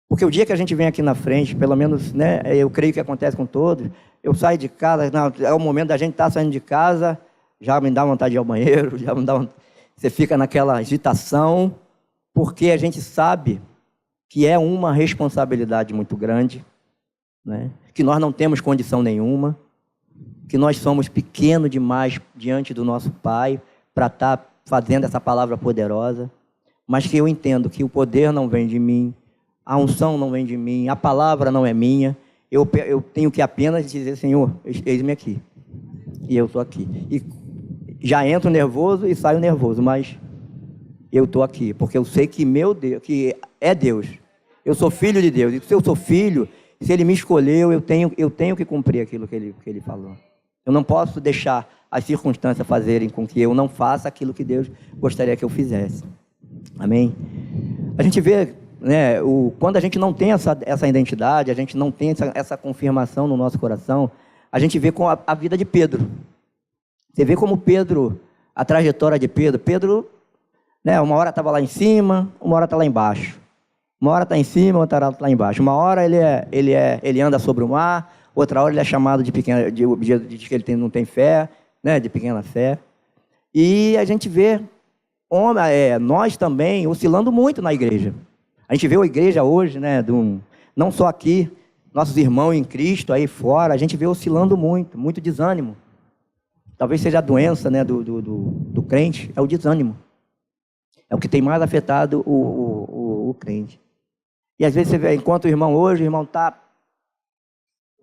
[SPEAKER 1] Porque o dia que a gente vem aqui na frente, pelo menos, eu creio que acontece com todos, eu saio de casa, é o momento da gente estar saindo de casa, já me dá vontade de ir ao banheiro, você fica naquela agitação, porque a gente sabe que é uma responsabilidade muito grande, né? Que nós não temos condição nenhuma, que nós somos pequenos demais diante do nosso Pai para estar fazendo essa palavra poderosa, mas que eu entendo que o poder não vem de mim, a unção não vem de mim, a palavra não é minha, eu tenho que apenas dizer, Senhor, eis-me aqui, e eu estou aqui. E já entro nervoso e saio nervoso, mas eu estou aqui, porque eu sei que meu Deus, que é Deus. Eu sou filho de Deus, e se eu sou filho, se Ele me escolheu, eu tenho que cumprir aquilo que Ele falou. Eu não posso deixar as circunstâncias fazerem com que eu não faça aquilo que Deus gostaria que eu fizesse. Amém? A gente vê, né, quando a gente não tem essa identidade, a gente não tem essa confirmação no nosso coração, a gente vê com a vida de Pedro. Você vê como Pedro, a trajetória de Pedro. Pedro, né, uma hora estava lá em cima, uma hora está lá embaixo. Uma hora está em cima, outra hora está lá embaixo. Uma hora ele anda sobre o mar, outra hora ele é chamado de pequena, de que ele não tem fé, né, de pequena fé. E a gente vê nós também oscilando muito na igreja. A gente vê a igreja hoje, né, não só aqui, nossos irmãos em Cristo aí fora, a gente vê oscilando muito desânimo. Talvez seja a doença, né, do crente, é o desânimo. É o que tem mais afetado o crente. E às vezes você vê, enquanto o irmão está,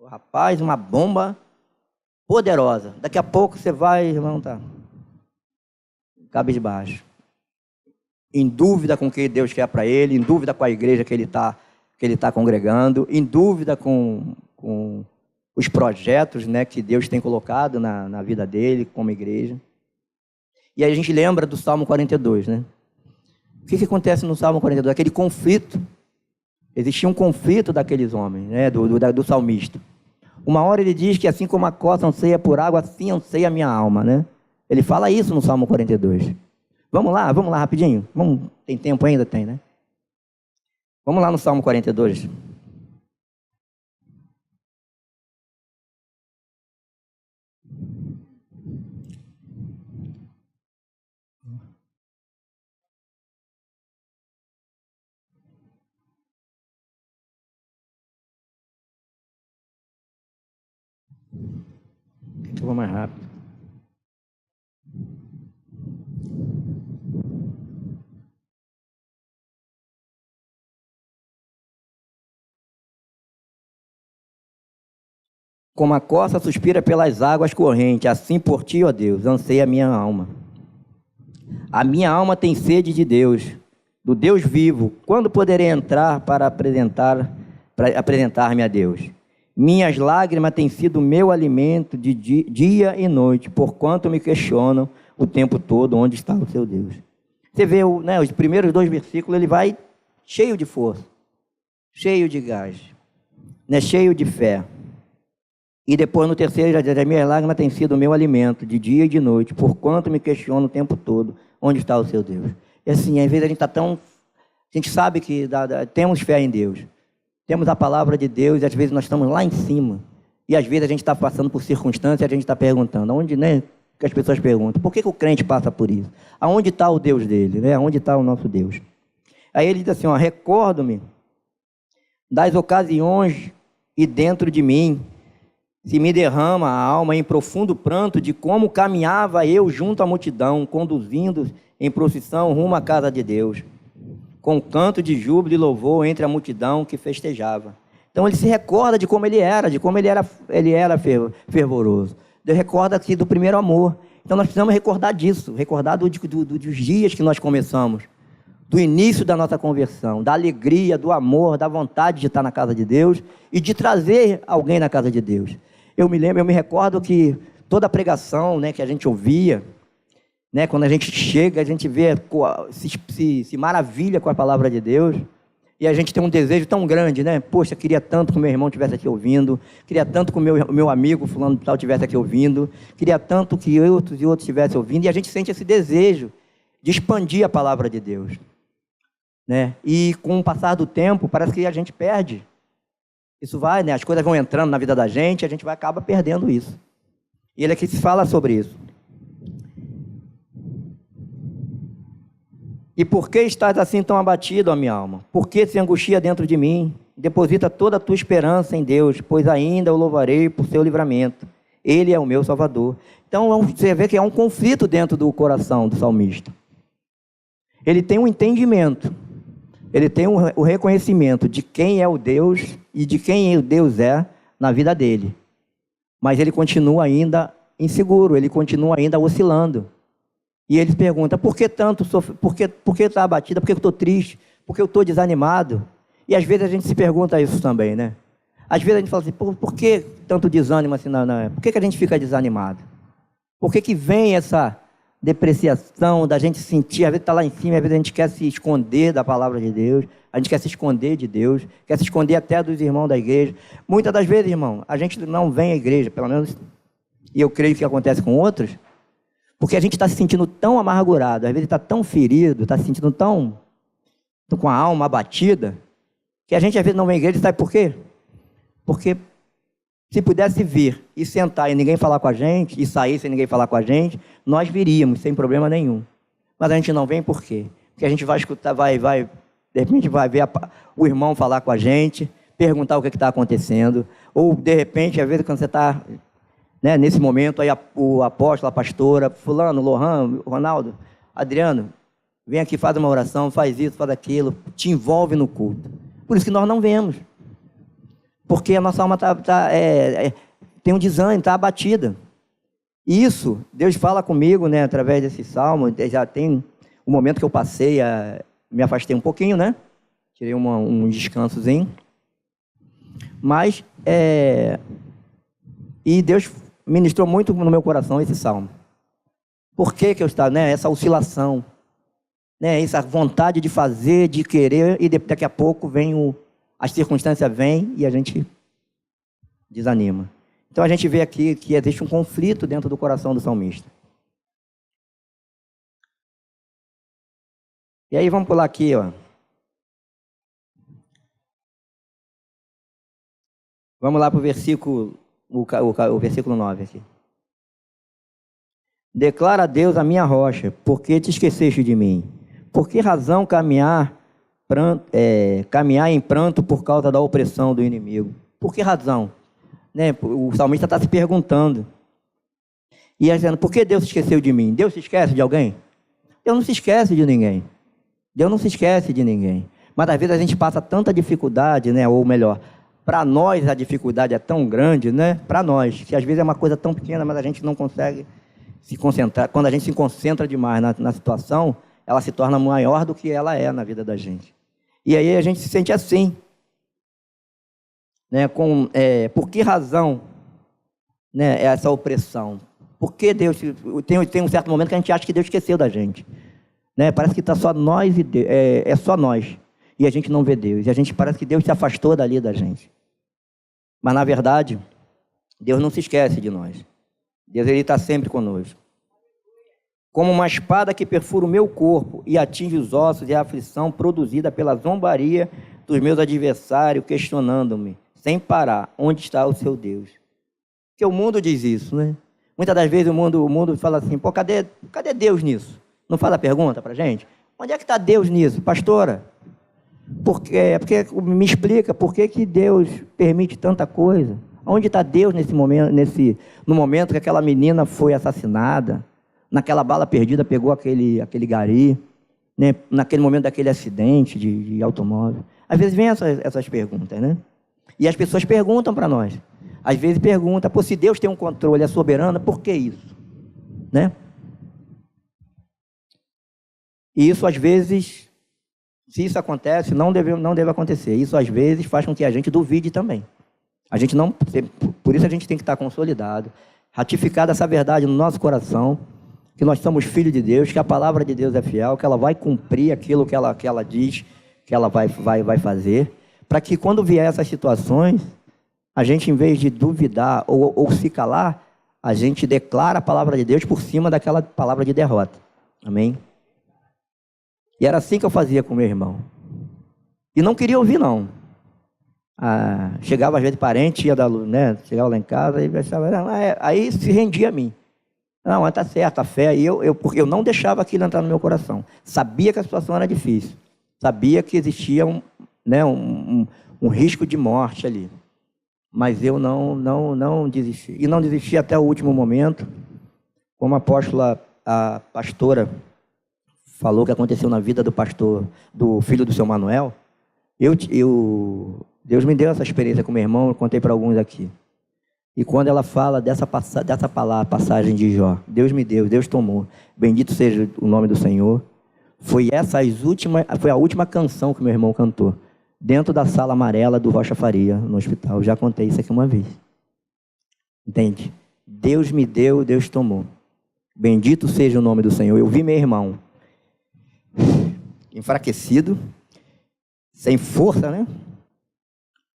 [SPEAKER 1] rapaz, uma bomba poderosa. Daqui a pouco você vai, o irmão está cabisbaixo. Em dúvida com o que Deus quer para ele, em dúvida com a igreja que ele está congregando, em dúvida com os projetos, né, que Deus tem colocado na vida dele como igreja. E aí a gente lembra do Salmo 42, né? O que acontece no Salmo 42? Aquele conflito. Existia um conflito daqueles homens, né, do salmista. Uma hora ele diz que assim como a costa anseia por água, assim anseia a minha alma, né? Ele fala isso no Salmo 42. Vamos lá rapidinho. Tem tempo ainda? Tem, né? Vamos lá no Salmo 42. Eu vou mais rápido. Como a costa suspira pelas águas correntes, assim por ti, ó Deus, anseia a minha alma. A minha alma tem sede de Deus, do Deus vivo. Quando poderei entrar para apresentar-me a Deus? Minhas lágrimas têm sido meu alimento de dia e noite, porquanto me questionam o tempo todo onde está o seu Deus. Você vê, né, os primeiros 2 versículos, ele vai cheio de força, cheio de gás, né, cheio de fé. E depois no terceiro, já diz, as minhas lágrimas têm sido meu alimento de dia e de noite, porquanto me questionam o tempo todo onde está o seu Deus. E assim, às vezes a gente está tão... A gente sabe que temos fé em Deus. Temos a palavra de Deus e às vezes nós estamos lá em cima. E às vezes a gente está passando por circunstâncias e a gente está perguntando. Aonde, né? Que as pessoas perguntam. Por que o crente passa por isso? Aonde está o Deus dele? Né? Aonde está o nosso Deus? Aí ele diz assim, ó, recordo-me das ocasiões e dentro de mim se me derrama a alma em profundo pranto de como caminhava eu junto à multidão, conduzindo em procissão rumo à casa de Deus, com canto de júbilo e louvor entre a multidão que festejava. Então ele se recorda de como ele era, fervoroso. Ele recorda aqui do primeiro amor. Então nós precisamos recordar disso, recordar dos dias que nós começamos, do início da nossa conversão, da alegria, do amor, da vontade de estar na casa de Deus e de trazer alguém na casa de Deus. Eu me recordo que toda a pregação, né, que a gente ouvia, né, quando a gente chega, a gente vê, se maravilha com a palavra de Deus, e a gente tem um desejo tão grande, né? Poxa, queria tanto que o meu irmão estivesse aqui ouvindo, queria tanto que o meu amigo fulano de tal estivesse aqui ouvindo, queria tanto que outros e outros estivessem ouvindo, e a gente sente esse desejo de expandir a palavra de Deus, né? E com o passar do tempo, parece que a gente perde. Isso vai, né? As coisas vão entrando na vida da gente, a gente acaba perdendo isso. E ele aqui se fala sobre isso. E por que estás assim tão abatido, ó minha alma? Por que se angustia dentro de mim? Deposita toda a tua esperança em Deus, pois ainda o louvarei por seu livramento. Ele é o meu Salvador. Então você vê que há um conflito dentro do coração do salmista. Ele tem um entendimento, ele tem o reconhecimento de quem é o Deus e de quem o Deus é na vida dele. Mas ele continua ainda inseguro, ele continua ainda oscilando. E ele pergunta, por que tanto sofrer? Por que está abatida? Por que eu estou triste? Por que eu estou desanimado? E às vezes a gente se pergunta isso também, né? Às vezes a gente fala assim, por que tanto desânimo assim? Por que a gente fica desanimado? Por que vem essa depreciação da gente sentir, às vezes está lá em cima, às vezes a gente quer se esconder da palavra de Deus, a gente quer se esconder de Deus, quer se esconder até dos irmãos da igreja. Muitas das vezes, irmão, a gente não vem à igreja, pelo menos, e eu creio que acontece com outros, porque a gente está se sentindo tão amargurado, às vezes está tão ferido, está se sentindo tão com a alma abatida, que a gente às vezes não vem à igreja, sabe por quê? Porque se pudesse vir e sentar e ninguém falar com a gente, e sair sem ninguém falar com a gente, nós viríamos sem problema nenhum. Mas a gente não vem por quê? Porque a gente vai escutar, de repente vai ver o irmão falar com a gente, perguntar o que está acontecendo, ou de repente, às vezes quando você está, né, nesse momento, aí o apóstolo, a pastora, fulano, Lohan, Ronaldo, Adriano, vem aqui, faz uma oração, faz isso, faz aquilo, te envolve no culto. Por isso que nós não vemos. Porque a nossa alma tem um desânimo, está abatida. E isso, Deus fala comigo, né, através desse salmo. Já tem um momento que eu passei, me afastei um pouquinho, né? Tirei um descansozinho. Mas, e Deus ministrou muito no meu coração esse salmo. Por que eu estava, né, essa oscilação, né, essa vontade de fazer, de querer, e daqui a pouco vem as circunstâncias vêm e a gente desanima. Então a gente vê aqui que existe um conflito dentro do coração do salmista. E aí vamos pular aqui, ó. Vamos lá para o versículo 9 aqui. Declara a Deus a minha rocha, por que te esqueceste de mim? Por que razão caminhar em pranto por causa da opressão do inimigo? Por que razão? Né? O salmista está se perguntando. E dizendo, por que Deus se esqueceu de mim? Deus se esquece de alguém? Deus não se esquece de ninguém. Deus não se esquece de ninguém. Mas às vezes a gente passa tanta dificuldade, né? Ou melhor, para nós a dificuldade é tão grande, né? Para nós, que às vezes é uma coisa tão pequena, mas a gente não consegue se concentrar. Quando a gente se concentra demais na situação, ela se torna maior do que ela é na vida da gente. E aí a gente se sente assim, né? Por que razão, né, essa opressão? Por que Deus... Tem um certo momento que a gente acha que Deus esqueceu da gente, né? Parece que está só nós e Deus, é só nós, e a gente não vê Deus, e a gente parece que Deus se afastou dali da gente. Mas na verdade, Deus não se esquece de nós. Deus, Ele está sempre conosco. Como uma espada que perfura o meu corpo e atinge os ossos, e a aflição produzida pela zombaria dos meus adversários, questionando-me, sem parar, onde está o seu Deus? Porque o mundo diz isso, né? Muitas das vezes o mundo fala assim, pô, cadê Deus nisso? Não faz a pergunta para a gente? Onde é que está Deus nisso, pastora? Porque me explica por que Deus permite tanta coisa? Onde está Deus nesse momento, no momento que aquela menina foi assassinada? Naquela bala perdida pegou aquele gari, né? Naquele momento daquele acidente de automóvel. Às vezes vem essas perguntas, né? E as pessoas perguntam para nós. Às vezes perguntam, pô, se Deus tem um controle, é soberano, por que isso? Né? E isso às vezes, se isso acontece, não deve acontecer. Isso às vezes faz com que a gente duvide também. Por isso a gente tem que estar consolidado, ratificada essa verdade no nosso coração, que nós somos filhos de Deus, que a palavra de Deus é fiel, que ela vai cumprir aquilo que ela diz, que ela vai fazer, para que quando vier essas situações, a gente, em vez de duvidar ou se calar, a gente declara a palavra de Deus por cima daquela palavra de derrota. Amém? E era assim que eu fazia com meu irmão. E não queria ouvir, não. Chegava às vezes parente, chegava lá em casa, aí se rendia a mim. Não, mas está certo, a fé. E porque eu não deixava aquilo entrar no meu coração. Sabia que a situação era difícil. Sabia que existia um risco de morte ali. Mas eu não desisti. E não desisti até o último momento. Como a pastora falou que aconteceu na vida do pastor, do filho do seu Manuel, Deus me deu essa experiência com meu irmão, eu contei para alguns aqui. E quando ela fala dessa passagem de Jó, Deus me deu, Deus tomou, bendito seja o nome do Senhor, foi a última canção que meu irmão cantou, dentro da sala amarela do Rocha Faria, no hospital. Eu já contei isso aqui uma vez. Entende? Deus me deu, Deus tomou. Bendito seja o nome do Senhor. Eu vi meu irmão enfraquecido, sem força, né?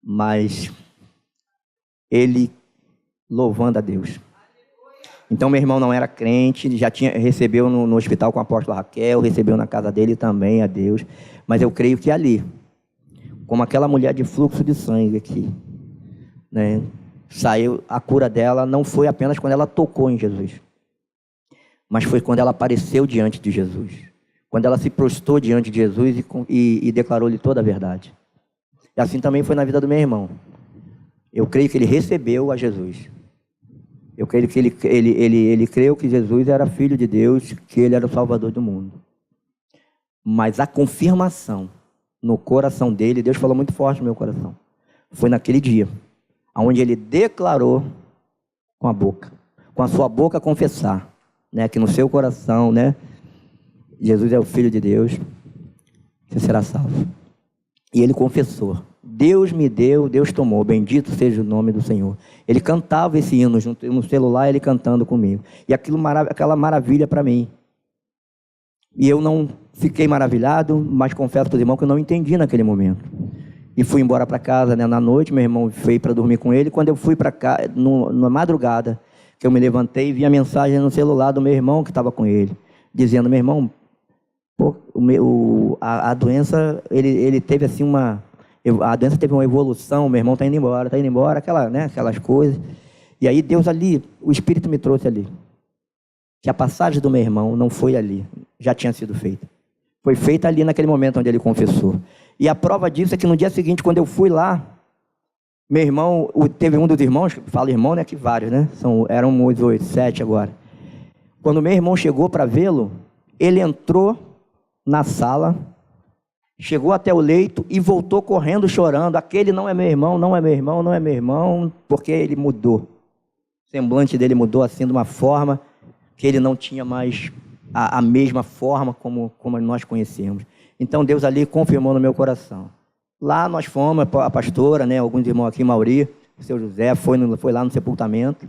[SPEAKER 1] Mas ele louvando a Deus. Então, meu irmão não era crente, recebeu no hospital com a apóstola Raquel, recebeu na casa dele também a Deus. Mas eu creio que ali, como aquela mulher de fluxo de sangue aqui, né? Saiu a cura dela, não foi apenas quando ela tocou em Jesus, mas foi quando ela apareceu diante de Jesus. Quando ela se prostrou diante de Jesus e declarou-lhe toda a verdade. E assim também foi na vida do meu irmão. Eu creio que ele recebeu a Jesus. Eu creio que ele creu que Jesus era filho de Deus, que ele era o salvador do mundo. Mas a confirmação no coração dele, Deus falou muito forte no meu coração, foi naquele dia, onde ele declarou com a boca, com a sua boca confessar, né, que no seu coração, né, Jesus é o Filho de Deus, você será salvo. E ele confessou: Deus me deu, Deus tomou, bendito seja o nome do Senhor. Ele cantava esse hino no celular, ele cantando comigo. E aquela maravilha para mim. E eu não fiquei maravilhado, mas confesso para os irmãos que eu não entendi naquele momento. E fui embora para casa, né, na noite, meu irmão veio para dormir com ele. Quando eu fui para casa, na madrugada, que eu me levantei, vi a mensagem no celular do meu irmão que estava com ele, dizendo: meu irmão, pô, a doença, ele teve assim a doença teve uma evolução, meu irmão está indo embora, aquelas coisas. E aí Deus ali, o Espírito me trouxe ali, que a passagem do meu irmão não foi ali, já tinha sido feita. Foi feita ali naquele momento onde ele confessou. E a prova disso é que no dia seguinte, quando eu fui lá, meu irmão, teve um dos irmãos, fala irmão, né, que vários, né, eram uns 8, 7 agora. Quando meu irmão chegou para vê-lo, ele entrou na sala, chegou até o leito e voltou correndo, chorando: aquele não é meu irmão, não é meu irmão, não é meu irmão, porque ele mudou. O semblante dele mudou assim de uma forma que ele não tinha mais a mesma forma como nós conhecemos. Então Deus ali confirmou no meu coração. Lá nós fomos, a pastora, né, alguns irmãos aqui, Mauri, o seu José, foi lá no sepultamento,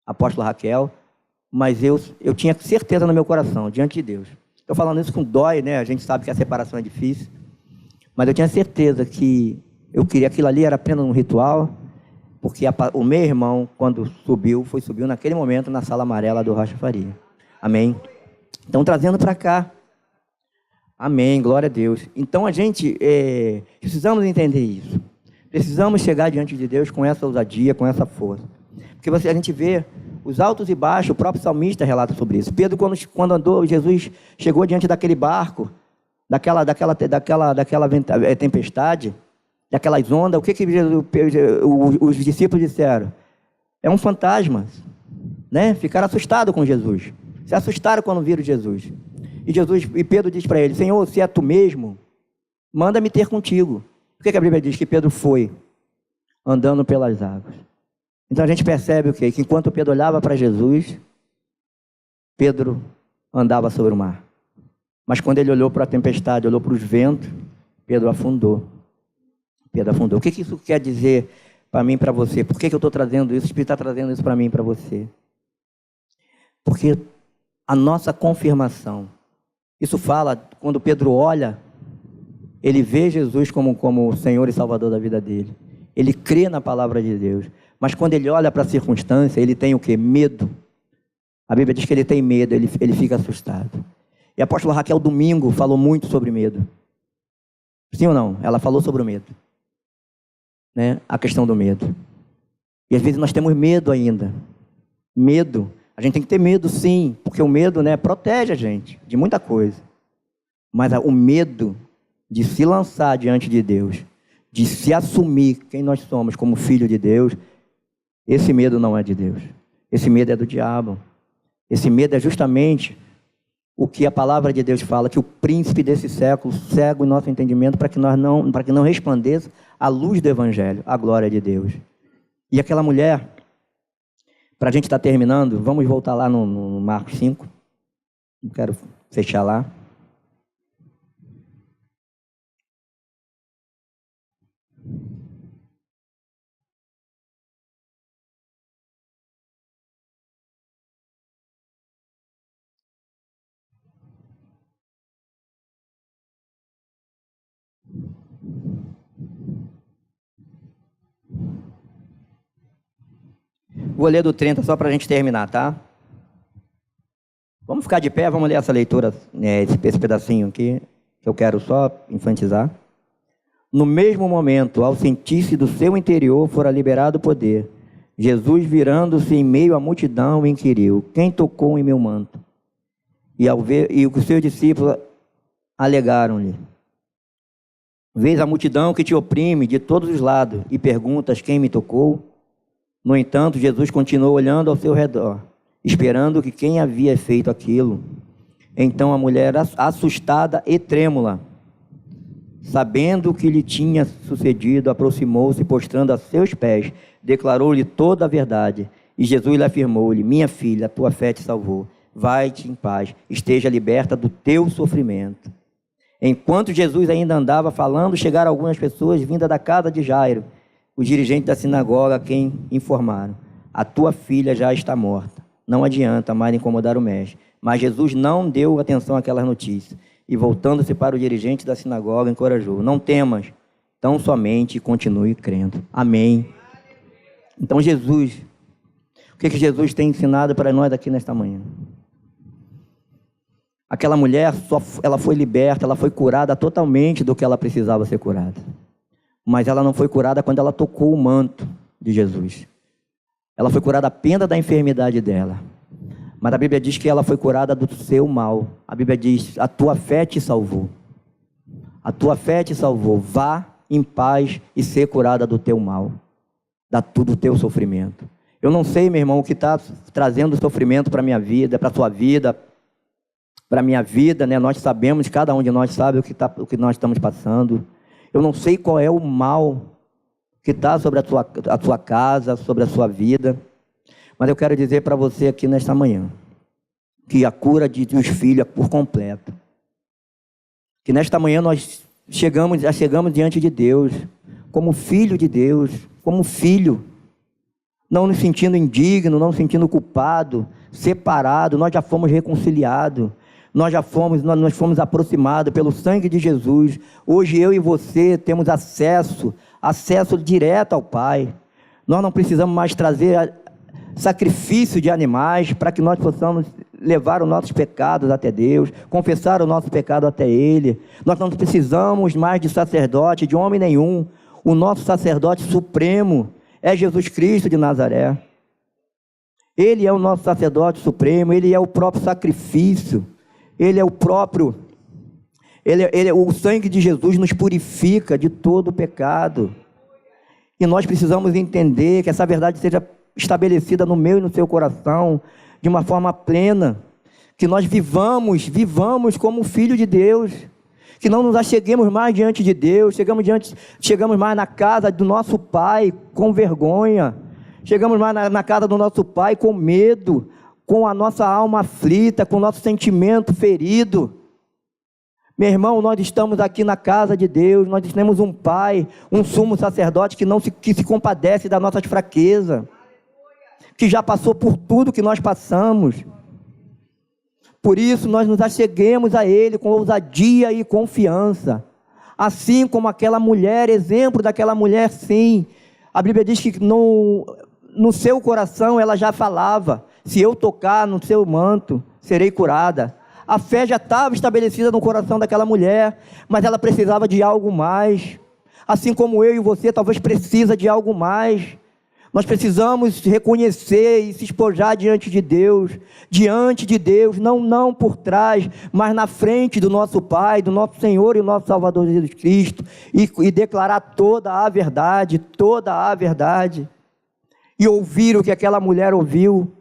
[SPEAKER 1] a apóstola Raquel, mas eu tinha certeza no meu coração, diante de Deus. Estou falando isso com dói, né? A gente sabe que a separação é difícil, mas eu tinha certeza que eu queria, aquilo ali era apenas um ritual, porque o meu irmão, quando subiu naquele momento na sala amarela do Rocha Faria. Amém? Então, trazendo para cá. Amém, glória a Deus. Então, a gente precisamos entender isso. Precisamos chegar diante de Deus com essa ousadia, com essa força. Porque a gente vê os altos e baixos, o próprio salmista relata sobre isso. Pedro, quando andou, Jesus chegou diante daquele barco, daquela tempestade, daquelas ondas, o que os discípulos disseram? É um fantasma, né? Ficaram assustados com Jesus. Se assustaram quando viram Jesus. E Pedro diz para ele: Senhor, se é tu mesmo, manda-me ter contigo. Por que a Bíblia diz que Pedro foi andando pelas águas? Então a gente percebe o quê? Que enquanto Pedro olhava para Jesus, Pedro andava sobre o mar. Mas quando ele olhou para a tempestade, olhou para os ventos, Pedro afundou. Pedro afundou. O que isso quer dizer para mim e para você? Por que eu estou trazendo isso? O Espírito está trazendo isso para mim e para você. Porque a nossa confirmação, isso fala, quando Pedro olha, ele vê Jesus como o Senhor e Salvador da vida dele. Ele crê na palavra de Deus. Mas quando ele olha para a circunstância, ele tem o quê? Medo. A Bíblia diz que ele tem medo, ele fica assustado. E a apóstola Raquel, domingo, falou muito sobre medo. Sim ou não? Ela falou sobre o medo. Né? A questão do medo. E às vezes nós temos medo ainda. Medo. A gente tem que ter medo, sim, porque o medo, né, protege a gente de muita coisa. Mas o medo de se lançar diante de Deus, de se assumir quem nós somos como filho de Deus, esse medo não é de Deus. Esse medo é do diabo. Esse medo é justamente o que a palavra de Deus fala, que o príncipe desse século cega o nosso entendimento para que não resplandeça a luz do Evangelho, a glória de Deus. E aquela mulher, para a gente estar terminando, vamos voltar lá no Marcos 5. Não quero fechar lá. Vou ler do 30 só para a gente terminar, tá? Vamos ficar de pé, vamos ler essa leitura, esse pedacinho aqui, que eu quero só enfatizar. No mesmo momento, ao sentir-se do seu interior, fora liberado o poder. Jesus, virando-se em meio à multidão, inquiriu: quem tocou em meu manto? E os seus discípulos alegaram-lhe: vês a multidão que te oprime de todos os lados e perguntas: quem me tocou? No entanto, Jesus continuou olhando ao seu redor, esperando que quem havia feito aquilo. Então a mulher, assustada e trêmula, sabendo o que lhe tinha sucedido, aproximou-se, postrando a seus pés, declarou-lhe toda a verdade. E Jesus lhe afirmou-lhe: minha filha, a tua fé te salvou. Vai-te em paz, esteja liberta do teu sofrimento. Enquanto Jesus ainda andava falando, chegaram algumas pessoas vindas da casa de Jairo, o dirigente da sinagoga, a quem informaram: a tua filha já está morta. Não adianta mais incomodar o mestre. Mas Jesus não deu atenção àquelas notícias. E voltando-se para o dirigente da sinagoga, encorajou: não temas, tão somente continue crendo. Amém. Então Jesus, o que Jesus tem ensinado para nós aqui nesta manhã? Aquela mulher, ela foi liberta, ela foi curada totalmente do que ela precisava ser curada. Mas ela não foi curada quando ela tocou o manto de Jesus. Ela foi curada apenas da enfermidade dela. Mas a Bíblia diz que ela foi curada do seu mal. A Bíblia diz: a tua fé te salvou. A tua fé te salvou. Vá em paz e ser curada do teu mal, do teu sofrimento. Eu não sei, meu irmão, o que está trazendo sofrimento para a minha vida, para a tua vida, para a minha vida, né? Nós sabemos, cada um de nós sabe o que nós estamos passando. Eu não sei qual é o mal que está sobre a tua casa, sobre a sua vida, mas eu quero dizer para você aqui nesta manhã, que a cura dos filhos é por completo. Que nesta manhã nós já chegamos diante de Deus, como filho de Deus, como filho, não nos sentindo indigno, não nos sentindo culpado, separado. Nós já fomos reconciliados. Nós fomos aproximados pelo sangue de Jesus. Hoje eu e você temos acesso direto ao Pai. Nós não precisamos mais trazer sacrifício de animais para que nós possamos levar os nossos pecados até Deus, confessar o nosso pecado até Ele. Nós não precisamos mais de sacerdote, de homem nenhum. O nosso sacerdote supremo é Jesus Cristo de Nazaré. Ele é o nosso sacerdote supremo, Ele é o próprio sacrifício. O sangue de Jesus nos purifica de todo o pecado. E nós precisamos entender que essa verdade seja estabelecida no meu e no seu coração, de uma forma plena. Que nós vivamos como filho de Deus. Que não nos acheguemos mais diante de Deus, chegamos mais na casa do nosso Pai com vergonha. Chegamos mais na casa do nosso Pai com medo, com a nossa alma aflita, com o nosso sentimento ferido. Meu irmão, nós estamos aqui na casa de Deus, nós temos um Pai, um sumo sacerdote que se compadece das nossas fraquezas, que já passou por tudo que nós passamos. Por isso nós nos acheguemos a Ele com ousadia e confiança. Assim como aquela mulher, exemplo daquela mulher, sim. A Bíblia diz que no seu coração ela já falava: se eu tocar no seu manto, serei curada. A fé já estava estabelecida no coração daquela mulher, mas ela precisava de algo mais. Assim como eu e você talvez precisa de algo mais. Nós precisamos reconhecer e se espojar diante de Deus, não por trás, mas na frente do nosso Pai, do nosso Senhor e nosso Salvador Jesus Cristo, e declarar toda a verdade, e ouvir o que aquela mulher ouviu.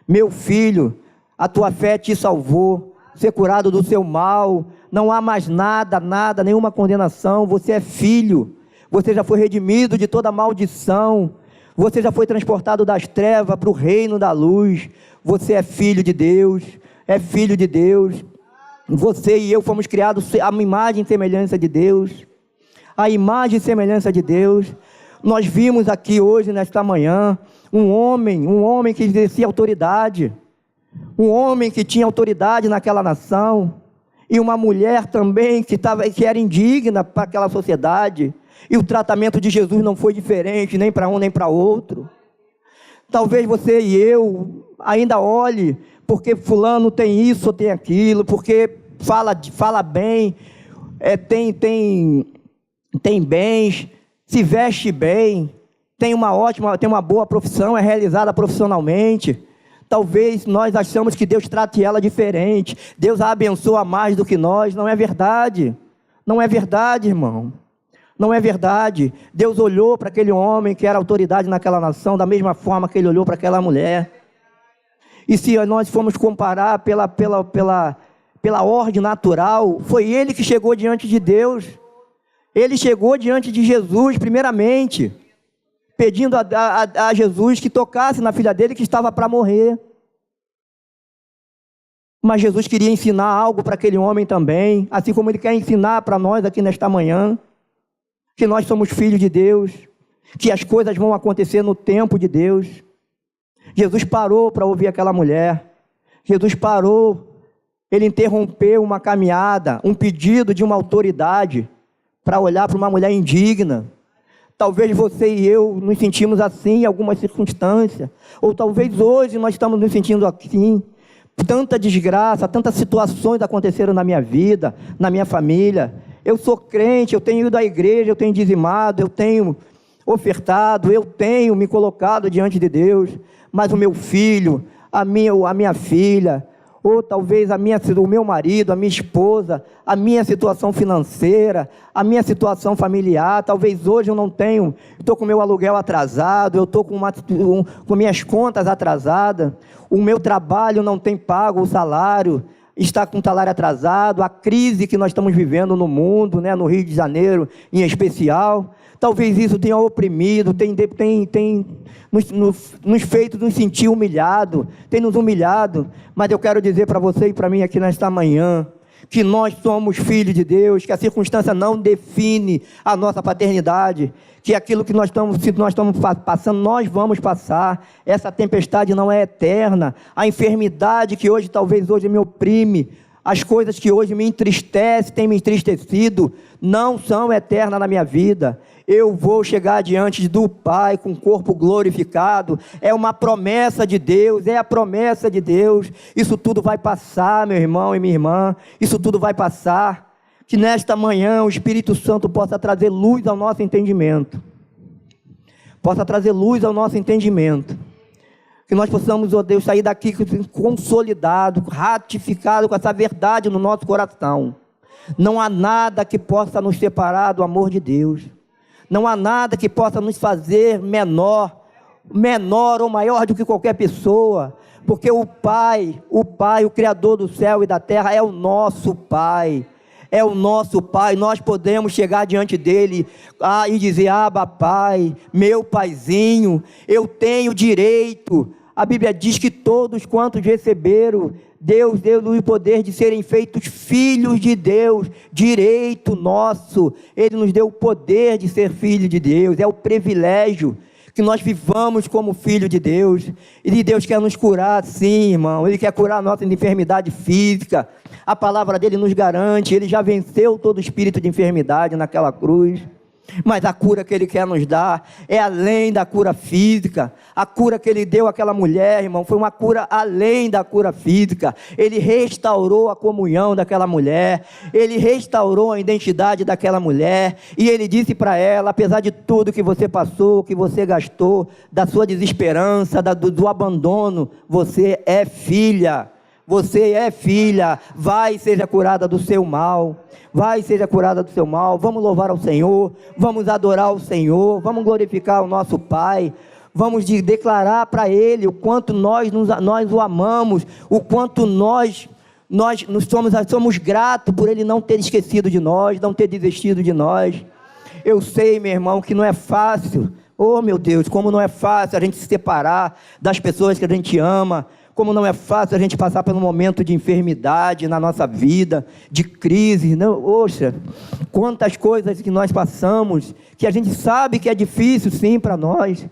[SPEAKER 1] Meu filho, a tua fé te salvou, ser curado do seu mal, não há mais nada, nenhuma condenação, você é filho, você já foi redimido de toda maldição, você já foi transportado das trevas para o reino da luz, você é filho de Deus, você e eu fomos criados à imagem e semelhança de Deus, nós vimos aqui hoje, nesta manhã, um homem que exercia autoridade, um homem que tinha autoridade naquela nação, e uma mulher também que era indigna para aquela sociedade, e o tratamento de Jesus não foi diferente, nem para um nem para outro. Talvez você e eu ainda olhe, porque fulano tem isso ou tem aquilo, porque fala bem, tem bens, se veste bem, tem uma boa profissão, é realizada profissionalmente. Talvez nós achamos que Deus trate ela diferente, Deus a abençoa mais do que nós. Não é verdade, irmão. Não é verdade. Deus olhou para aquele homem que era autoridade naquela nação, da mesma forma que Ele olhou para aquela mulher. E se nós formos comparar pela ordem natural, foi ele que chegou diante de Deus. Ele chegou diante de Jesus, primeiramente, pedindo a Jesus que tocasse na filha dele que estava para morrer. Mas Jesus queria ensinar algo para aquele homem também, assim como Ele quer ensinar para nós aqui nesta manhã, que nós somos filhos de Deus, que as coisas vão acontecer no tempo de Deus. Jesus parou para ouvir aquela mulher, Jesus parou, Ele interrompeu uma caminhada, um pedido de uma autoridade, para olhar para uma mulher indigna. Talvez você e eu nos sentimos assim em algumas circunstâncias, ou talvez hoje nós estamos nos sentindo assim. Tanta desgraça, tantas situações aconteceram na minha vida, na minha família. Eu sou crente, eu tenho ido à igreja, eu tenho dizimado, eu tenho ofertado, eu tenho me colocado diante de Deus, mas o meu filho, a minha filha, ou talvez o meu marido, a minha esposa, a minha situação financeira, a minha situação familiar, talvez hoje eu não tenho, estou com o meu aluguel atrasado, eu estou com minhas contas atrasadas, o meu trabalho não tem pago o salário, está com o salário atrasado, a crise que nós estamos vivendo no mundo, né, no Rio de Janeiro em especial, talvez isso tenha oprimido, tem nos feito nos sentir humilhado, tem nos humilhado, mas eu quero dizer para você e para mim aqui nesta manhã, que nós somos filhos de Deus, que a circunstância não define a nossa paternidade, que aquilo que nós estamos passando, nós vamos passar. Essa tempestade não é eterna, a enfermidade que talvez hoje me oprime, as coisas que hoje me entristecem, têm me entristecido, não são eternas na minha vida. Eu vou chegar diante do Pai com o corpo glorificado, é uma promessa de Deus, é a promessa de Deus. Isso tudo vai passar, meu irmão e minha irmã, isso tudo vai passar. Que nesta manhã o Espírito Santo possa trazer luz ao nosso entendimento, que nós possamos, ó Deus, sair daqui consolidado, ratificado com essa verdade no nosso coração. Não há nada que possa nos separar do amor de Deus, não há nada que possa nos fazer menor ou maior do que qualquer pessoa, porque o Pai, o Criador do céu e da terra, é o nosso Pai. Nós podemos chegar diante dele e dizer: Abba, Pai, meu Paizinho, eu tenho direito. A Bíblia diz que todos quantos receberam, Deus deu o poder de serem feitos filhos de Deus, direito nosso. Ele nos deu o poder de ser filho de Deus, é o privilégio que nós vivamos como filho de Deus. E Deus quer nos curar, sim, irmão. Ele quer curar a nossa enfermidade física. A palavra dele nos garante, ele já venceu todo espírito de enfermidade naquela cruz. Mas a cura que Ele quer nos dar é além da cura física. A cura que Ele deu àquela mulher, irmão, foi uma cura além da cura física. Ele restaurou a comunhão daquela mulher. Ele restaurou a identidade daquela mulher. E Ele disse para ela, apesar de tudo que você passou, que você gastou, da sua desesperança, do abandono, você é filha. Você é filha, vai e seja curada do seu mal, vai e seja curada do seu mal. Vamos louvar ao Senhor, vamos adorar o Senhor, vamos glorificar o nosso Pai, vamos declarar para Ele o quanto nós o amamos, o quanto nós somos gratos por Ele não ter esquecido de nós, não ter desistido de nós. Eu sei, meu irmão, que não é fácil, oh meu Deus, como não é fácil a gente se separar das pessoas que a gente ama, como não é fácil a gente passar por um momento de enfermidade na nossa vida, de crise, não, oxa, quantas coisas que nós passamos, que a gente sabe que é difícil sim para nós,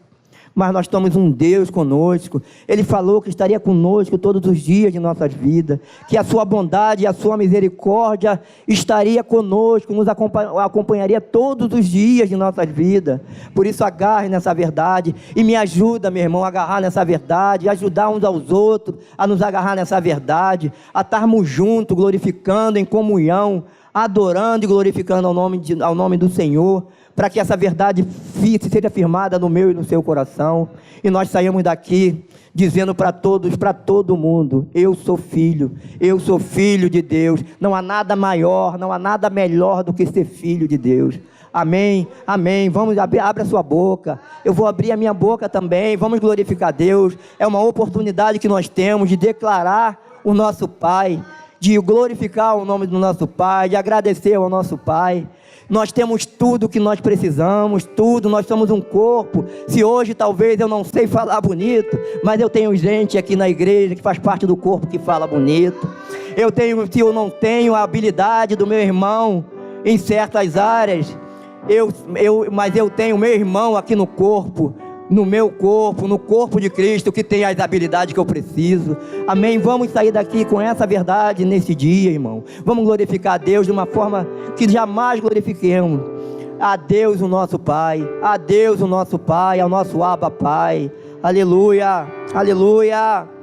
[SPEAKER 1] mas nós temos um Deus conosco. Ele falou que estaria conosco todos os dias de nossas vidas, que a sua bondade e a sua misericórdia estaria conosco, nos acompanharia todos os dias de nossas vidas. Por isso agarre nessa verdade e me ajuda, meu irmão, a agarrar nessa verdade, ajudar uns aos outros a nos agarrar nessa verdade, a estarmos juntos, glorificando em comunhão, adorando e glorificando ao nome do Senhor, para que essa verdade seja firmada no meu e no seu coração, e nós saímos daqui dizendo para todos, para todo mundo, eu sou filho de Deus. Não há nada maior, não há nada melhor do que ser filho de Deus. Amém, amém. Vamos, abre a sua boca, eu vou abrir a minha boca também, vamos glorificar a Deus. É uma oportunidade que nós temos de declarar o nosso Pai, de glorificar o nome do nosso Pai, de agradecer ao nosso Pai. Nós temos tudo o que nós precisamos, tudo, nós somos um corpo. Se hoje talvez eu não sei falar bonito, mas eu tenho gente aqui na igreja que faz parte do corpo que fala bonito. Se eu não tenho a habilidade do meu irmão em certas áreas, mas eu tenho meu irmão aqui no corpo, no meu corpo, no corpo de Cristo, que tem as habilidades que eu preciso. Amém? Vamos sair daqui com essa verdade nesse dia, irmão. Vamos glorificar a Deus de uma forma que jamais glorifiquemos. A Deus o nosso Pai, a Deus o nosso Pai, ao nosso Abba Pai. Aleluia, aleluia.